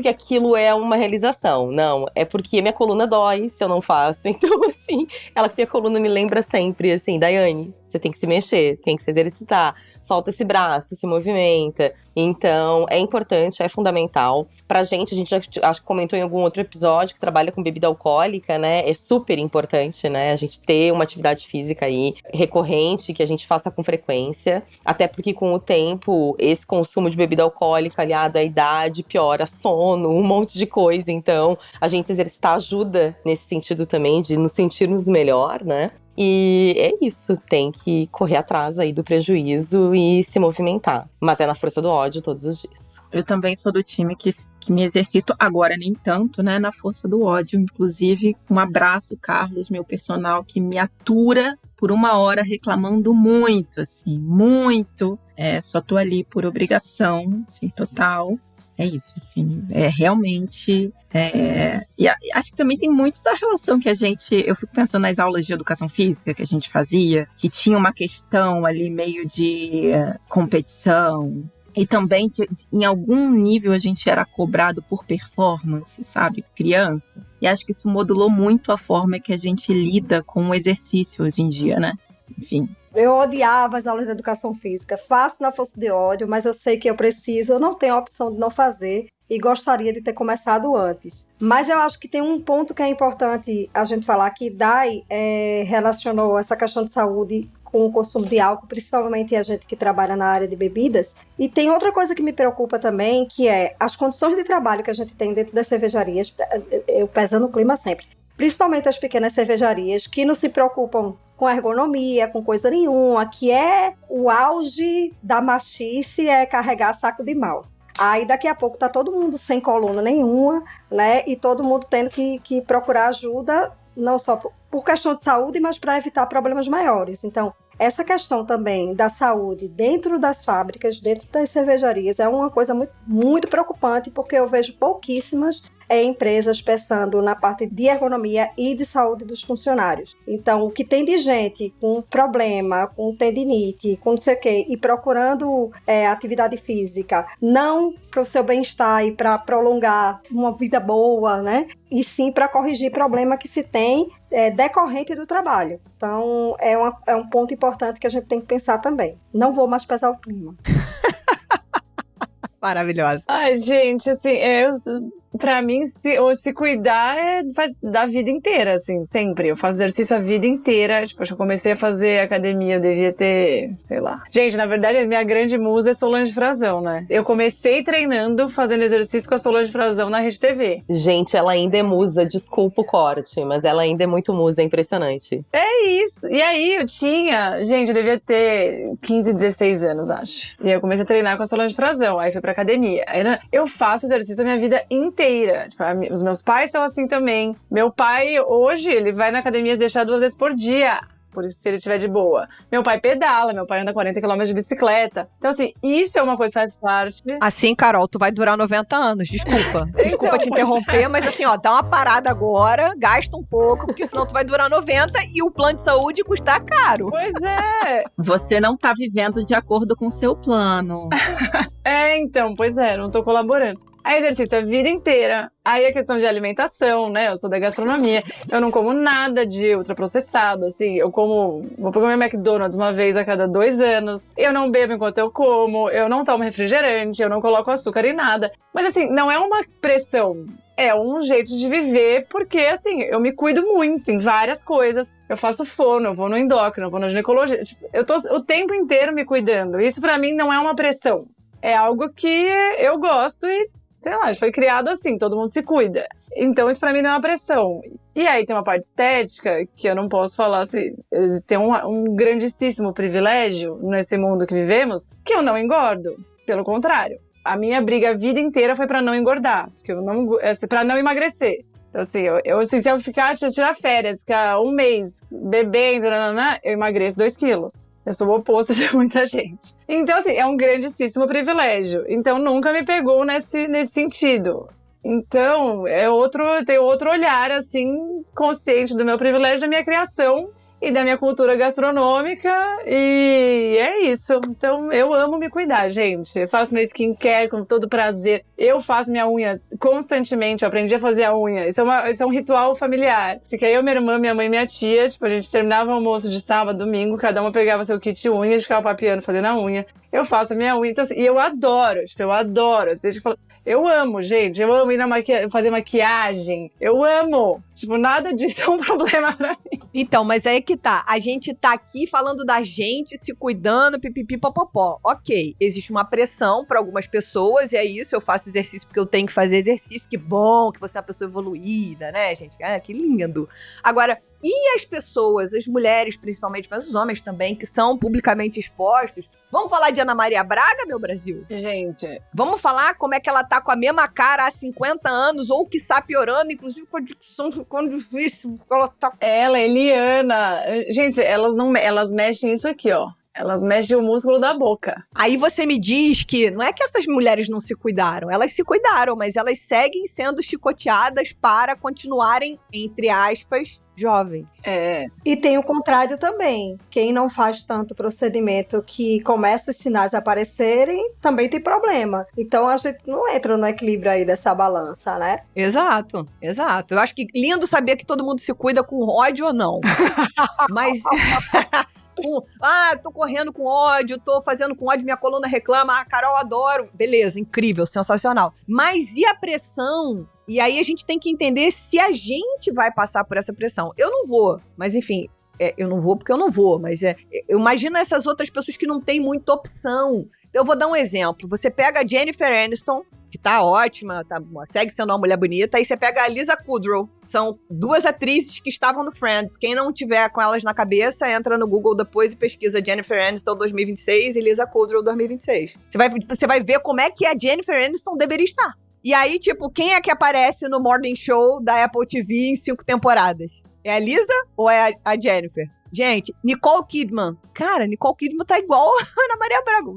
aquilo é uma realização, não, é porque minha coluna dói se eu não faço. Então, assim, minha coluna me lembra sempre, assim, Daiane, você tem que se mexer, tem que se exercitar, solta esse braço, se movimenta. Então, é importante, é fundamental. Pra gente, a gente já acho que comentou em algum outro episódio que trabalha com bebida alcoólica, né? É super importante, né? A gente ter uma atividade física aí recorrente, que a gente faça com frequência. Até porque, com o tempo, esse consumo de bebida alcoólica aliado à idade piora sono, um monte de coisa. Então, a gente se exercitar ajuda nesse sentido também, de nos sentirmos melhor, né? E é isso, tem que correr atrás aí do prejuízo e se movimentar. Mas é na força do ódio todos os dias. Eu também sou do time que me exercito, agora nem tanto, né, na força do ódio. Inclusive, um abraço, Carlos, meu personal, que me atura por 1 hora reclamando muito, assim, muito. Só tô ali por obrigação, assim, total. É isso, assim, realmente... E acho que também tem muito da relação que eu fico pensando nas aulas de educação física que a gente fazia, que tinha uma questão ali meio de competição, e também em algum nível a gente era cobrado por performance, sabe, criança, e acho que isso modulou muito a forma que a gente lida com o exercício hoje em dia, né, enfim. Eu odiava as aulas de educação física, faço na força de ódio, mas eu sei que eu preciso, eu não tenho a opção de não fazer e gostaria de ter começado antes. Mas eu acho que tem um ponto que é importante a gente falar, que Dai relacionou essa questão de saúde com o consumo de álcool, principalmente a gente que trabalha na área de bebidas. E tem outra coisa que me preocupa também, que é as condições de trabalho que a gente tem dentro das cervejarias, eu pesando o clima sempre, principalmente as pequenas cervejarias, que não se preocupam com ergonomia, com coisa nenhuma, que é o auge da machice, é carregar saco de mal. Aí daqui a pouco tá todo mundo sem coluna nenhuma, né? E todo mundo tendo que procurar ajuda, não só por questão de saúde, mas para evitar problemas maiores. Então, essa questão também da saúde dentro das fábricas, dentro das cervejarias, é uma coisa muito, muito preocupante, porque eu vejo pouquíssimas empresas pensando na parte de ergonomia e de saúde dos funcionários. Então, o que tem de gente com problema, com tendinite, com não sei o quê, e procurando atividade física, não para o seu bem-estar e para prolongar uma vida boa, né? E sim para corrigir problema que se tem decorrente do trabalho. Então, é um ponto importante que a gente tem que pensar também. Não vou mais pesar o clima. Maravilhosa. Ai, gente, assim, pra mim, se cuidar faz da vida inteira, assim, sempre. Eu faço exercício a vida inteira. Tipo, acho que eu comecei a fazer academia, eu devia ter, sei lá. Gente, na verdade, a minha grande musa é Solange Frazão, né? Eu comecei treinando, fazendo exercício com a Solange Frazão na Rede TV. Gente, ela ainda é musa, desculpa o corte, mas ela ainda é muito musa, é impressionante. É isso. E aí, eu devia ter 15, 16 anos, acho. E aí eu comecei a treinar com a Solange Frazão, aí fui pra academia. Aí, eu faço exercício a minha vida inteira. Tipo, os meus pais são assim também. Meu pai, hoje, ele vai na academia deixar 2 vezes por dia. por isso se ele estiver de boa. Meu pai pedala, meu pai anda 40 km de bicicleta. Então, assim, isso é uma coisa que faz parte. Assim, Carol, tu vai durar 90 anos, desculpa. Desculpa Então, te interromper, mas assim, ó, dá uma parada agora, gasta um pouco, porque senão tu vai durar 90 e o plano de saúde custa caro. Pois é. Você não tá vivendo de acordo com o seu plano. Então, pois é, não tô colaborando. Aí exercício a vida inteira. Aí a questão de alimentação, né? Eu sou da gastronomia. Eu não como nada de ultraprocessado, assim. Eu vou comer McDonald's uma vez a cada 2 anos. Eu não bebo enquanto eu como. Eu não tomo refrigerante. Eu não coloco açúcar em nada. Mas assim, não é uma pressão. É um jeito de viver, porque assim, eu me cuido muito em várias coisas. Eu faço fono, eu vou no endócrino, eu vou na ginecologia. Tipo, eu tô o tempo inteiro me cuidando. Isso pra mim não é uma pressão. É algo que eu gosto e, sei lá, foi criado assim, todo mundo se cuida. Então isso pra mim não é uma pressão. E aí tem uma parte estética, que eu não posso falar se tem um grandíssimo privilégio nesse mundo que vivemos, que eu não engordo. Pelo contrário. A minha briga a vida inteira foi pra não engordar, pra não emagrecer. Então, assim, assim, se eu tirar férias, ficar um mês bebendo, eu emagreço 2 quilos. Eu sou o oposto de muita gente. Então, assim, é um grandíssimo privilégio. Então, nunca me pegou nesse sentido. Então, tem outro olhar, assim, consciente do meu privilégio, da minha criação e da minha cultura gastronômica, e é isso. Então, eu amo me cuidar, gente. Eu faço meu skincare com todo prazer. Eu faço minha unha constantemente, eu aprendi a fazer a unha. Isso é um ritual familiar. Fica eu, minha irmã, minha mãe e minha tia, tipo, a gente terminava o almoço de sábado, domingo, cada uma pegava seu kit unha e ficava papeando, fazendo a unha. Eu faço a minha unha, então, assim, e eu adoro, Deixa eu falar. Eu amo, gente. Eu amo ir fazer maquiagem. Eu amo. Tipo, nada disso é um problema pra mim. Então, mas aí que tá. A gente tá aqui falando da gente, se cuidando, pipipi, popopó. Ok, existe uma pressão pra algumas pessoas, e é isso, eu faço exercício porque eu tenho que fazer exercício. Que bom que você é uma pessoa evoluída, né, gente? Ah, que lindo. Agora, e as pessoas, as mulheres principalmente, mas os homens também, que são publicamente expostos? Vamos falar de Ana Maria Braga, meu Brasil? Gente. Vamos falar como é que ela tá com a mesma cara há 50 anos, ou que está piorando, inclusive com a dicção ficando difícil. Ela tá... Ela, Eliana. Gente, elas mexem isso aqui, ó. Elas mexem o músculo da boca. Aí você me diz que não é que essas mulheres não se cuidaram, elas se cuidaram, mas elas seguem sendo chicoteadas para continuarem, entre aspas, jovens. É. E tem o contrário também. Quem não faz tanto procedimento que começa os sinais a aparecerem, também tem problema. Então a gente não entra no equilíbrio aí dessa balança, né? Exato, exato. Eu acho que lindo saber que todo mundo se cuida com ódio ou não. Mas... tô correndo com ódio, tô fazendo com ódio, minha coluna reclama, Carol, adoro. Beleza, incrível, sensacional. Mas e a pressão? E aí a gente tem que entender se a gente vai passar por essa pressão. Eu não vou, mas enfim, eu não vou porque eu não vou, mas eu imagino essas outras pessoas que não têm muita opção. Eu vou dar um exemplo. Você pega a Jennifer Aniston, que tá ótima, segue sendo uma mulher bonita, aí você pega a Lisa Kudrow. São 2 atrizes que estavam no Friends. Quem não tiver com elas na cabeça, entra no Google depois e pesquisa Jennifer Aniston 2026 e Lisa Kudrow 2026. Você vai ver como é que a Jennifer Aniston deveria estar. E aí, tipo, quem é que aparece no Morning Show da Apple TV em 5 temporadas? É a Lisa ou é a Jennifer? Gente, Nicole Kidman. Cara, Nicole Kidman tá igual a Ana Maria Braga.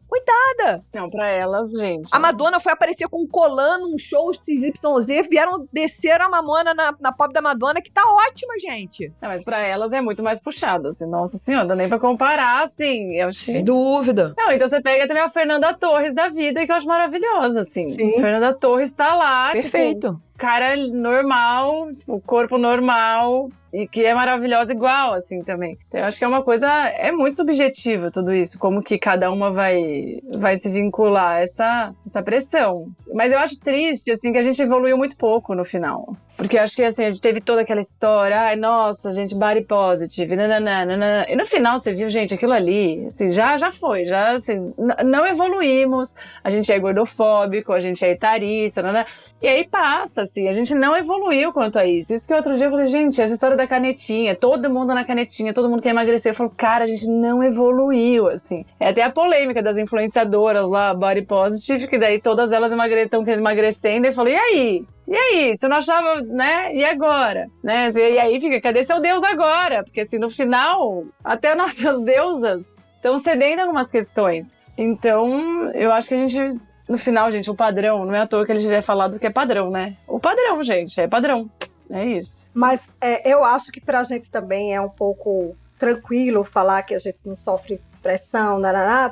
Coitada. Não, pra elas, gente. A Madonna foi aparecer com um colã num show XYZ, vieram descer a mamona na pop da Madonna, que tá ótima, gente. Não, mas pra elas é muito mais puxado, assim. Nossa senhora, não dá nem pra comparar, assim. Eu achei... Sem dúvida. Não, então você pega também a Fernanda Torres da vida, que eu acho maravilhosa, assim. Sim. Fernanda Torres tá lá. Perfeito. Tipo, cara normal, o corpo normal, e que é maravilhosa igual, assim, também. Então, eu acho que é uma coisa, é muito subjetiva tudo isso, como que cada uma vai se vincular a essa pressão. Mas eu acho triste, assim, que a gente evoluiu muito pouco no final. Porque acho que, assim, a gente teve toda aquela história, ai, nossa, gente, body positive, nananana. E no final, você viu, gente, aquilo ali, assim, já foi, assim, não evoluímos, a gente é gordofóbico, a gente é etarista, nanana. E aí passa, assim, a gente não evoluiu quanto a isso. Isso que outro dia eu falei, gente, essa história da canetinha, todo mundo na canetinha, todo mundo quer emagrecer. Eu falo, cara, a gente não evoluiu, assim. É até a polêmica das influenciadoras lá, body positive, que daí todas elas estão emagrecendo, e eu falo, e aí? E aí, você não achava, né? E agora? Né? E aí fica, cadê seu Deus agora? Porque assim, no final, até nossas deusas estão cedendo algumas questões. Então, eu acho que a gente, no final, gente, o padrão, não é à toa que ele já é falado que é padrão, né? O padrão, gente, é padrão. É isso. Mas eu acho que pra gente também é um pouco tranquilo falar que a gente não sofre pressão,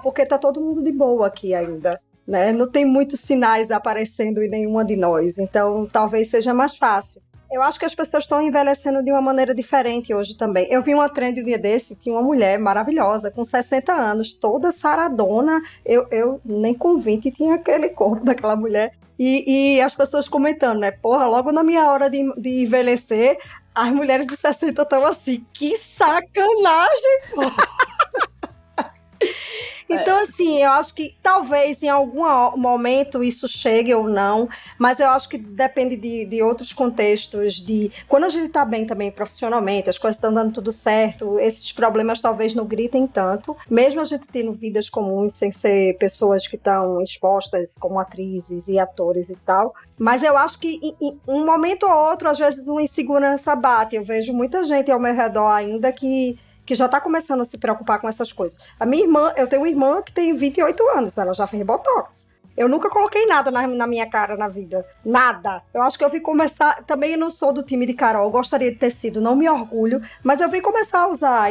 porque tá todo mundo de boa aqui ainda, né? Não tem muitos sinais aparecendo em nenhuma de nós, então talvez seja mais fácil. Eu acho que as pessoas estão envelhecendo de uma maneira diferente hoje também. Eu vi uma trend um dia desse, tinha uma mulher maravilhosa, com 60 anos, toda saradona. Eu nem com 20 tinha aquele corpo daquela mulher. E as pessoas comentando, né? Porra, logo na minha hora de envelhecer, as mulheres de 60 estão assim, que sacanagem, pô! Então, assim, eu acho que talvez em algum momento isso chegue ou não, mas eu acho que depende de outros contextos, de quando a gente tá bem também profissionalmente, as coisas estão dando tudo certo, esses problemas talvez não gritem tanto, mesmo a gente tendo vidas comuns, sem ser pessoas que estão expostas como atrizes e atores e tal, mas eu acho que em um momento ou outro, às vezes uma insegurança bate. Eu vejo muita gente ao meu redor ainda que já tá começando a se preocupar com essas coisas. A minha irmã, eu tenho uma irmã que tem 28 anos, ela já fez botox. Eu nunca coloquei nada na minha cara na vida. Nada. Eu acho que eu vim começar... Também eu não sou do time de Carol, gostaria de ter sido, não me orgulho, mas eu vim começar a usar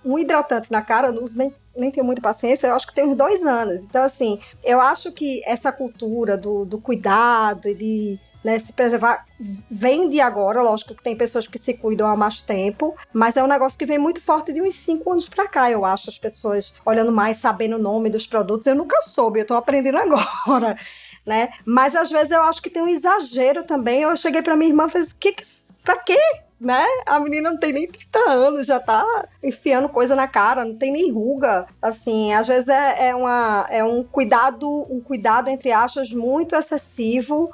um hidratante na cara, eu não uso nem tenho muita paciência, eu acho que tem uns 2 anos. Então, assim, eu acho que essa cultura do cuidado e de... né, se preservar, vem de agora, lógico que tem pessoas que se cuidam há mais tempo, mas é um negócio que vem muito forte de uns 5 anos pra cá, eu acho, as pessoas olhando mais, sabendo o nome dos produtos, eu nunca soube, eu tô aprendendo agora, né, mas às vezes eu acho que tem um exagero também. Eu cheguei pra minha irmã e falei, pra quê? Né? A menina não tem nem 30 anos, já tá enfiando coisa na cara, não tem nem ruga. Assim, às vezes é um cuidado, entre aspas, muito excessivo,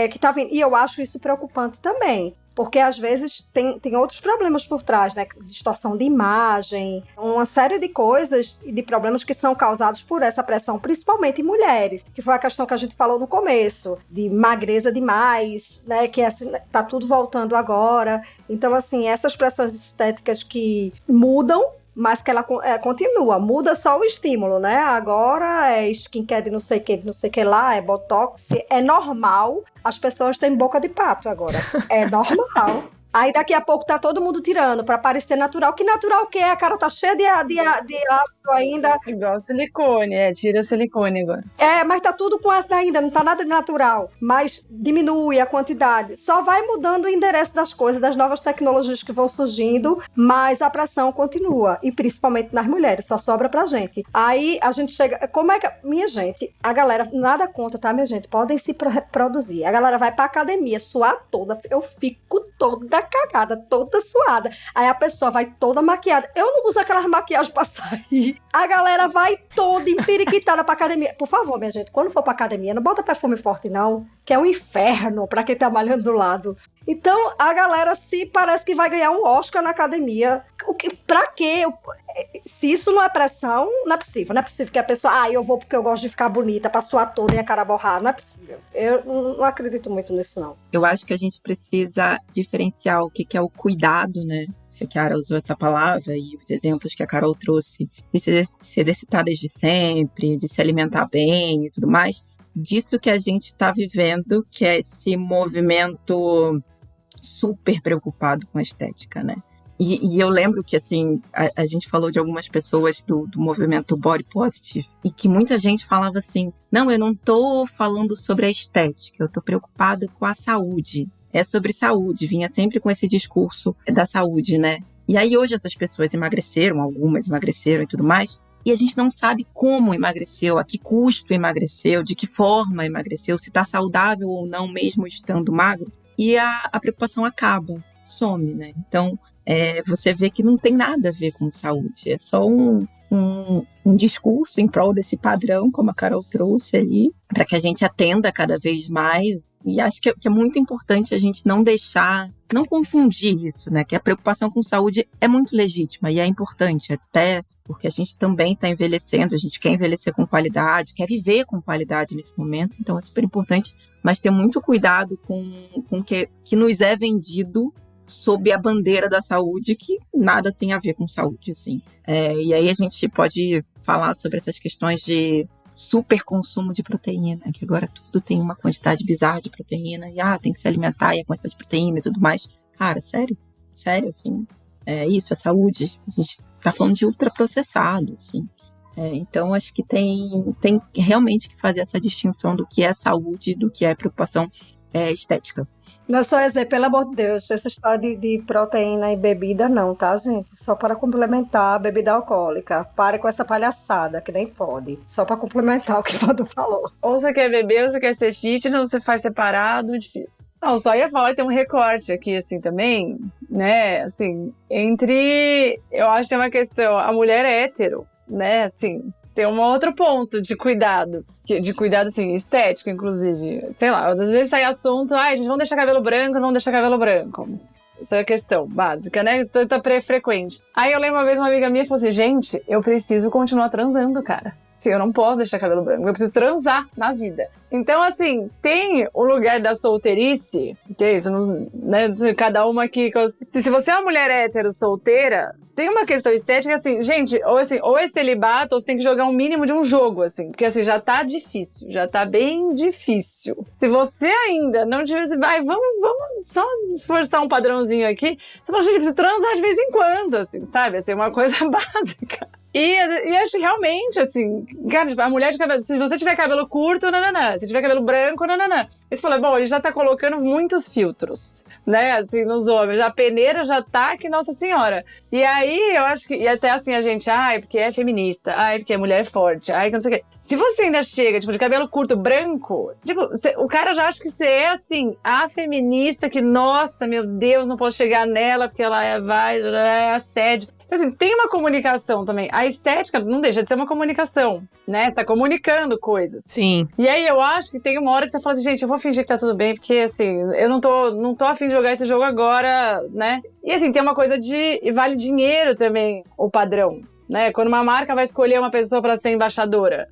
que tá vindo. E eu acho isso preocupante também. Porque às vezes tem outros problemas por trás, né? Distorção de imagem, uma série de coisas e de problemas que são causados por essa pressão, principalmente em mulheres, que foi a questão que a gente falou no começo, de magreza demais, né? Que tá tudo voltando agora. Então, assim, essas pressões estéticas que mudam, mas que ela continua, muda só o estímulo, né? Agora é skincare de não sei o que lá, é botox, é normal. As pessoas têm boca de pato agora, é normal. Aí daqui a pouco tá todo mundo tirando pra parecer natural. Que natural que é? A cara tá cheia de ácido ainda. Igual silicone, tira silicone agora. Mas tá tudo com ácido ainda, não tá nada de natural. Mas diminui a quantidade. Só vai mudando o endereço das coisas, das novas tecnologias que vão surgindo, mas a pressão continua. E principalmente nas mulheres, só sobra pra gente. Aí a gente chega... Como é que... Minha gente, a galera... Nada contra, tá, minha gente? Podem se produzir. A galera vai pra academia, suar toda. Eu fico toda cagada, toda suada. Aí a pessoa vai toda maquiada. Eu não uso aquelas maquiagens pra sair. A galera vai toda empiriquitada pra academia. Por favor, minha gente, quando for pra academia, não bota perfume forte, não, que é um inferno pra quem tá malhando do lado. Então, a galera parece que vai ganhar um Oscar na academia. Pra quê? Se isso não é pressão, não é possível. Não é possível que a pessoa, eu vou porque eu gosto de ficar bonita, pra suar toda e a cara borrar. Não é possível. Eu não acredito muito nisso, não. Eu acho que a gente precisa diferenciar o que é o cuidado, né? Se a Kiara usou essa palavra e os exemplos que a Carol trouxe, de se exercitar desde sempre, de se alimentar bem e tudo mais, disso que a gente está vivendo, que é esse movimento super preocupado com a estética, né? E eu lembro que, assim, a gente falou de algumas pessoas do movimento Body Positive e que muita gente falava assim, não, eu não tô falando sobre a estética, eu tô preocupada com a saúde. É sobre saúde, vinha sempre com esse discurso da saúde, né? E aí hoje essas pessoas emagreceram, algumas emagreceram e tudo mais, e a gente não sabe como emagreceu, a que custo emagreceu, de que forma emagreceu, se tá saudável ou não mesmo estando magro, e a preocupação acaba, some, né? Então, você vê que não tem nada a ver com saúde, é só um discurso em prol desse padrão, como a Carol trouxe ali, para que a gente atenda cada vez mais. E acho que é muito importante a gente não confundir isso, né? Que a preocupação com saúde é muito legítima e é importante, até porque a gente também está envelhecendo, a gente quer envelhecer com qualidade, quer viver com qualidade nesse momento, então é super importante, mas ter muito cuidado com o que nos é vendido sob a bandeira da saúde, que nada tem a ver com saúde, assim. E aí a gente pode falar sobre essas questões de super consumo de proteína, que agora tudo tem uma quantidade bizarra de proteína, e tem que se alimentar, e a quantidade de proteína e tudo mais. Cara, sério, assim, isso é saúde. A gente tá falando de ultraprocessado, assim. Então, acho que tem realmente que fazer essa distinção do que é saúde e do que é preocupação estética. Não só dizer, pelo amor de Deus, essa história de proteína e bebida não, tá, gente? Só para complementar a bebida alcoólica. Pare com essa palhaçada, que nem pode. Só para complementar o que o Madu falou. Ou você quer beber, ou você quer ser fitness, ou você faz separado, difícil. Não, só ia falar que tem um recorte aqui, assim, também, né? Assim, eu acho que tem uma questão, a mulher é hétero, né? Assim, tem um outro ponto de cuidado, assim, estético, inclusive. Sei lá, às vezes sai assunto, gente, vamos deixar cabelo branco, não vamos deixar cabelo branco. Essa é a questão básica, né? Isso tá frequente. Aí eu lembro uma vez uma amiga minha falou assim, gente, eu preciso continuar transando, cara. Assim, eu não posso deixar cabelo branco, eu preciso transar na vida. Então, assim, tem o lugar da solteirice, que é isso, né? Cada uma aqui. Se você é uma mulher hétero solteira, tem uma questão estética, assim, gente, ou é celibato, ou você tem que jogar um mínimo de um jogo, assim, porque assim, já tá difícil, já tá bem difícil. Se você ainda não tiver, vamos só forçar um padrãozinho aqui, você fala, gente, eu preciso transar de vez em quando, assim, sabe? Assim, uma coisa básica. E acho que realmente, assim, cara, a mulher de cabelo, se você tiver cabelo curto, nananã, se tiver cabelo branco, nananã. E você fala, bom, ele já tá colocando muitos filtros, né, assim, nos homens, a peneira já tá que, nossa senhora. E aí, eu acho que, e até assim, a gente, porque é feminista, porque é mulher forte, que não sei o quê. Se você ainda chega, tipo, de cabelo curto, branco, tipo, o cara já acha que você é, assim, a feminista que, nossa, meu Deus, não posso chegar nela porque ela é assédio. Então, assim, tem uma comunicação também. A estética não deixa de ser uma comunicação, né? Você tá comunicando coisas. Sim. E aí, eu acho que tem uma hora que você fala assim, gente, eu vou fingir que tá tudo bem, porque, assim, eu não tô a fim de jogar esse jogo agora, né? E, assim, tem uma coisa vale dinheiro também, o padrão, né? Quando uma marca vai escolher uma pessoa pra ser embaixadora,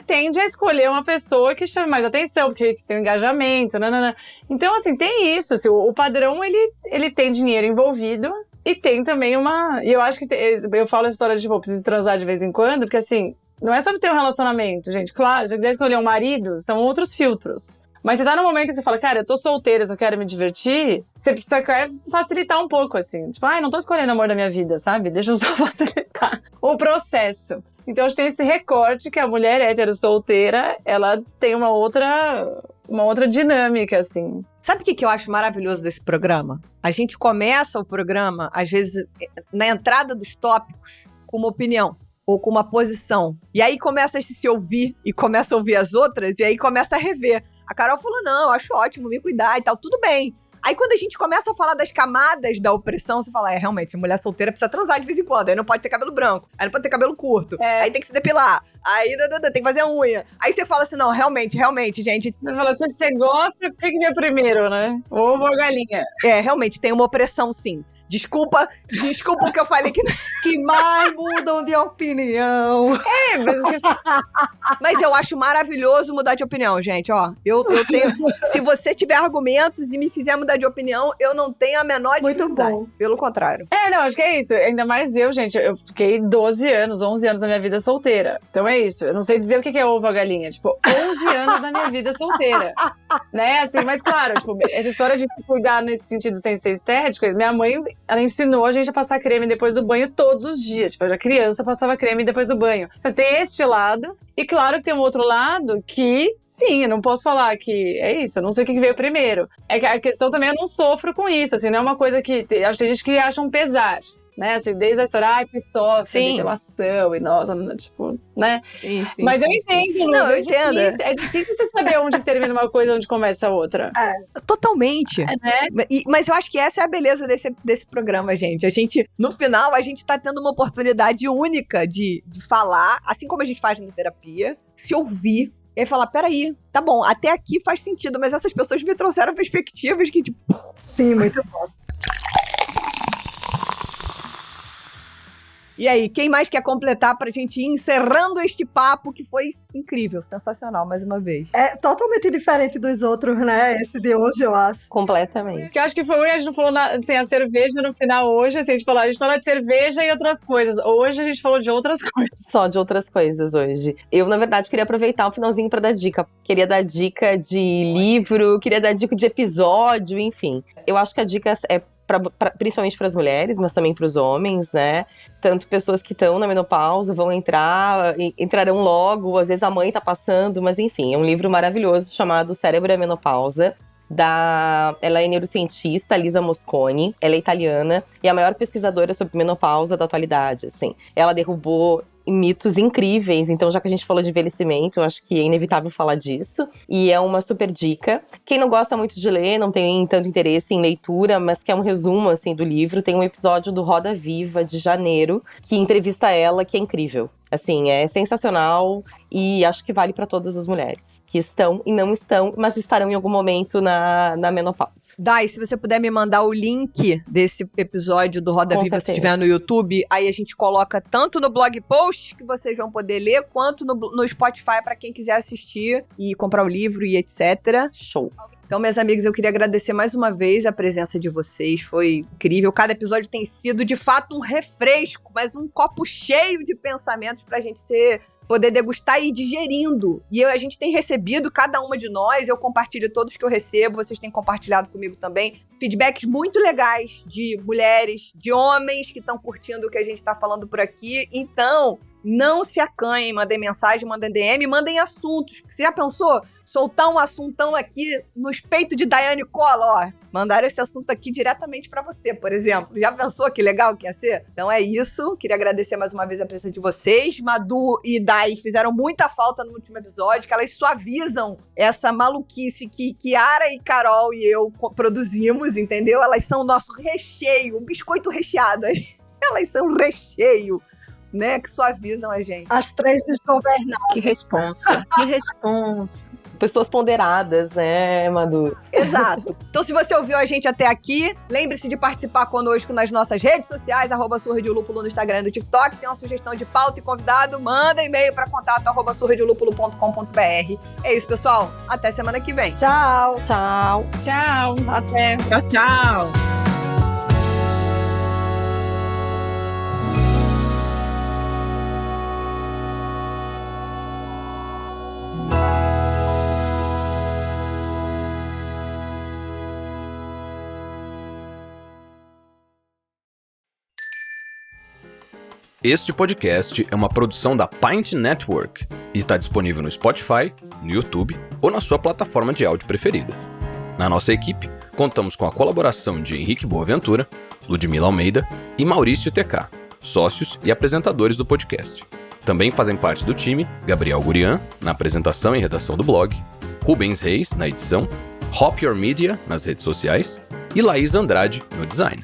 tende a escolher uma pessoa que chame mais atenção, porque tem um engajamento, nanana. Então, assim, tem isso, assim, o padrão, ele tem dinheiro envolvido. E tem também e eu acho que eu falo essa história de, tipo, eu preciso transar de vez em quando, porque assim, não é sobre ter um relacionamento, gente. Claro, se você quiser escolher um marido, são outros filtros. Mas você tá no momento que você fala, cara, eu tô solteira, eu quero me divertir, você quer facilitar um pouco, assim. Tipo, não tô escolhendo o amor da minha vida, sabe? Deixa eu só facilitar o processo. Então, acho que tem esse recorte que a mulher hétero solteira, ela tem uma outra dinâmica, assim. Sabe o que eu acho maravilhoso desse programa? A gente começa o programa, às vezes, na entrada dos tópicos, com uma opinião ou com uma posição. E aí começa a se ouvir e começa a ouvir as outras e aí começa a rever. A Carol falou, não, eu acho ótimo, me cuidar e tal, tudo bem. Aí quando a gente começa a falar das camadas da opressão, você fala, realmente, mulher solteira precisa transar de vez em quando, aí não pode ter cabelo branco, aí não pode ter cabelo curto, aí tem que se depilar, aí tem que fazer a unha. Aí você fala assim, não, realmente, gente... Você fala, se você gosta, o que vem primeiro, né? Ovo ou a galinha? Realmente, tem uma opressão, sim. Desculpa o que eu falei que... Que mais mudam de opinião. Mas eu acho maravilhoso mudar de opinião, gente, ó. Eu tenho... Se você tiver argumentos e me fizer mudar de opinião, eu não tenho a menor dificuldade. Muito bom. Pelo contrário. Não, acho que é isso. Ainda mais eu, gente. Eu fiquei 11 anos da minha vida solteira. Então é isso. Eu não sei dizer o que é ovo a galinha. Tipo, 11 anos da minha vida solteira. Né? Assim, mas claro, tipo, essa história de cuidar nesse sentido sem ser estético, minha mãe, ela ensinou a gente a passar creme depois do banho todos os dias. Tipo, eu era criança, passava creme depois do banho. Mas tem este lado. E claro que tem um outro lado que... Sim, eu não posso falar que é isso, eu não sei o que veio primeiro. É que a questão também, eu não sofro com isso, assim, não é uma coisa que... Acho que tem gente que acha um pesar, né? Assim, desde a história, que sofre, depilação e nossa, tipo, né? Sim, mas eu entendo, Lu, eu entendo. É difícil você saber onde termina uma coisa e onde começa a outra. Totalmente. Né? Mas eu acho que essa é a beleza desse programa, gente. No final, a gente tá tendo uma oportunidade única de falar, assim como a gente faz na terapia, se ouvir, e aí falar, peraí, tá bom, até aqui faz sentido, mas essas pessoas me trouxeram perspectivas que, tipo... Sim, muito bom. E aí, quem mais quer completar pra gente ir encerrando este papo que foi incrível, sensacional, mais uma vez? É totalmente diferente dos outros, né? Esse de hoje, eu acho. Completamente. Porque eu acho que foi, a gente não falou assim, a cerveja no final hoje, assim, a gente falou de cerveja e outras coisas. Hoje a gente falou de outras coisas. Só de outras coisas hoje. Eu, na verdade, queria aproveitar o finalzinho pra dar dica. Queria dar dica de livro, queria dar dica de episódio, enfim. Eu acho que a dica é principalmente para as mulheres, mas também para os homens, né? Tanto pessoas que estão na menopausa vão entrarão logo, às vezes a mãe tá passando, mas enfim, é um livro maravilhoso chamado Cérebro e a Menopausa. Ela é neurocientista, Lisa Mosconi, ela é italiana e é a maior pesquisadora sobre menopausa da atualidade, assim. Ela derrubou mitos incríveis, então já que a gente falou de envelhecimento, eu acho que é inevitável falar disso, e é uma super dica. Quem não gosta muito de ler, não tem tanto interesse em leitura, mas quer um resumo, assim, do livro, tem um episódio do Roda Viva, de janeiro, que entrevista ela, que é incrível. Assim, é sensacional e acho que vale para todas as mulheres que estão e não estão, mas estarão em algum momento na menopausa. Dai, se você puder me mandar o link desse episódio do Roda Com Viva, certeza. se estiver no YouTube, aí a gente coloca tanto no blog post, que vocês vão poder ler, quanto no Spotify para quem quiser assistir e comprar o livro e etc. Show. Então, meus amigos, eu queria agradecer mais uma vez a presença de vocês, foi incrível. Cada episódio tem sido, de fato, um refresco, mas um copo cheio de pensamentos pra gente poder degustar e ir digerindo. E a gente tem recebido, cada uma de nós, eu compartilho todos que eu recebo, vocês têm compartilhado comigo também, feedbacks muito legais de mulheres, de homens que estão curtindo o que a gente tá falando por aqui. Então, não se acanhem, mandem mensagem, mandem DM, mandem assuntos. Você já pensou? Soltar um assuntão aqui nos peitos de Daiane Cola, ó. Mandaram esse assunto aqui diretamente pra você, por exemplo. Já pensou que legal que ia ser? Então é isso. Queria agradecer mais uma vez a presença de vocês. Madu e Dai fizeram muita falta no último episódio, que elas suavizam essa maluquice que Kiara e Carol e eu produzimos, entendeu? Elas são o nosso recheio, um biscoito recheado. Elas são recheio, né? Que suavizam a gente. As três desgovernadas. Que responsa, que responsa. Pessoas ponderadas, né, Madu? Exato. Então, se você ouviu a gente até aqui, lembre-se de participar conosco nas nossas redes sociais, @surradilúpulo no Instagram e no TikTok. Tem uma sugestão de pauta e convidado, manda e-mail para contato@surradilúpulo.com.br. É isso, pessoal. Até semana que vem. Tchau. Tchau. Tchau, até. Tchau, tchau. Este podcast é uma produção da Pint Network e está disponível no Spotify, no YouTube ou na sua plataforma de áudio preferida. Na nossa equipe, contamos com a colaboração de Henrique Boaventura, Ludmila Almeida e Maurício TK, sócios e apresentadores do podcast. Também fazem parte do time Gabriel Gurian, na apresentação e redação do blog, Rubens Reis, na edição, Hop Your Media, nas redes sociais, e Laís Andrade, no design.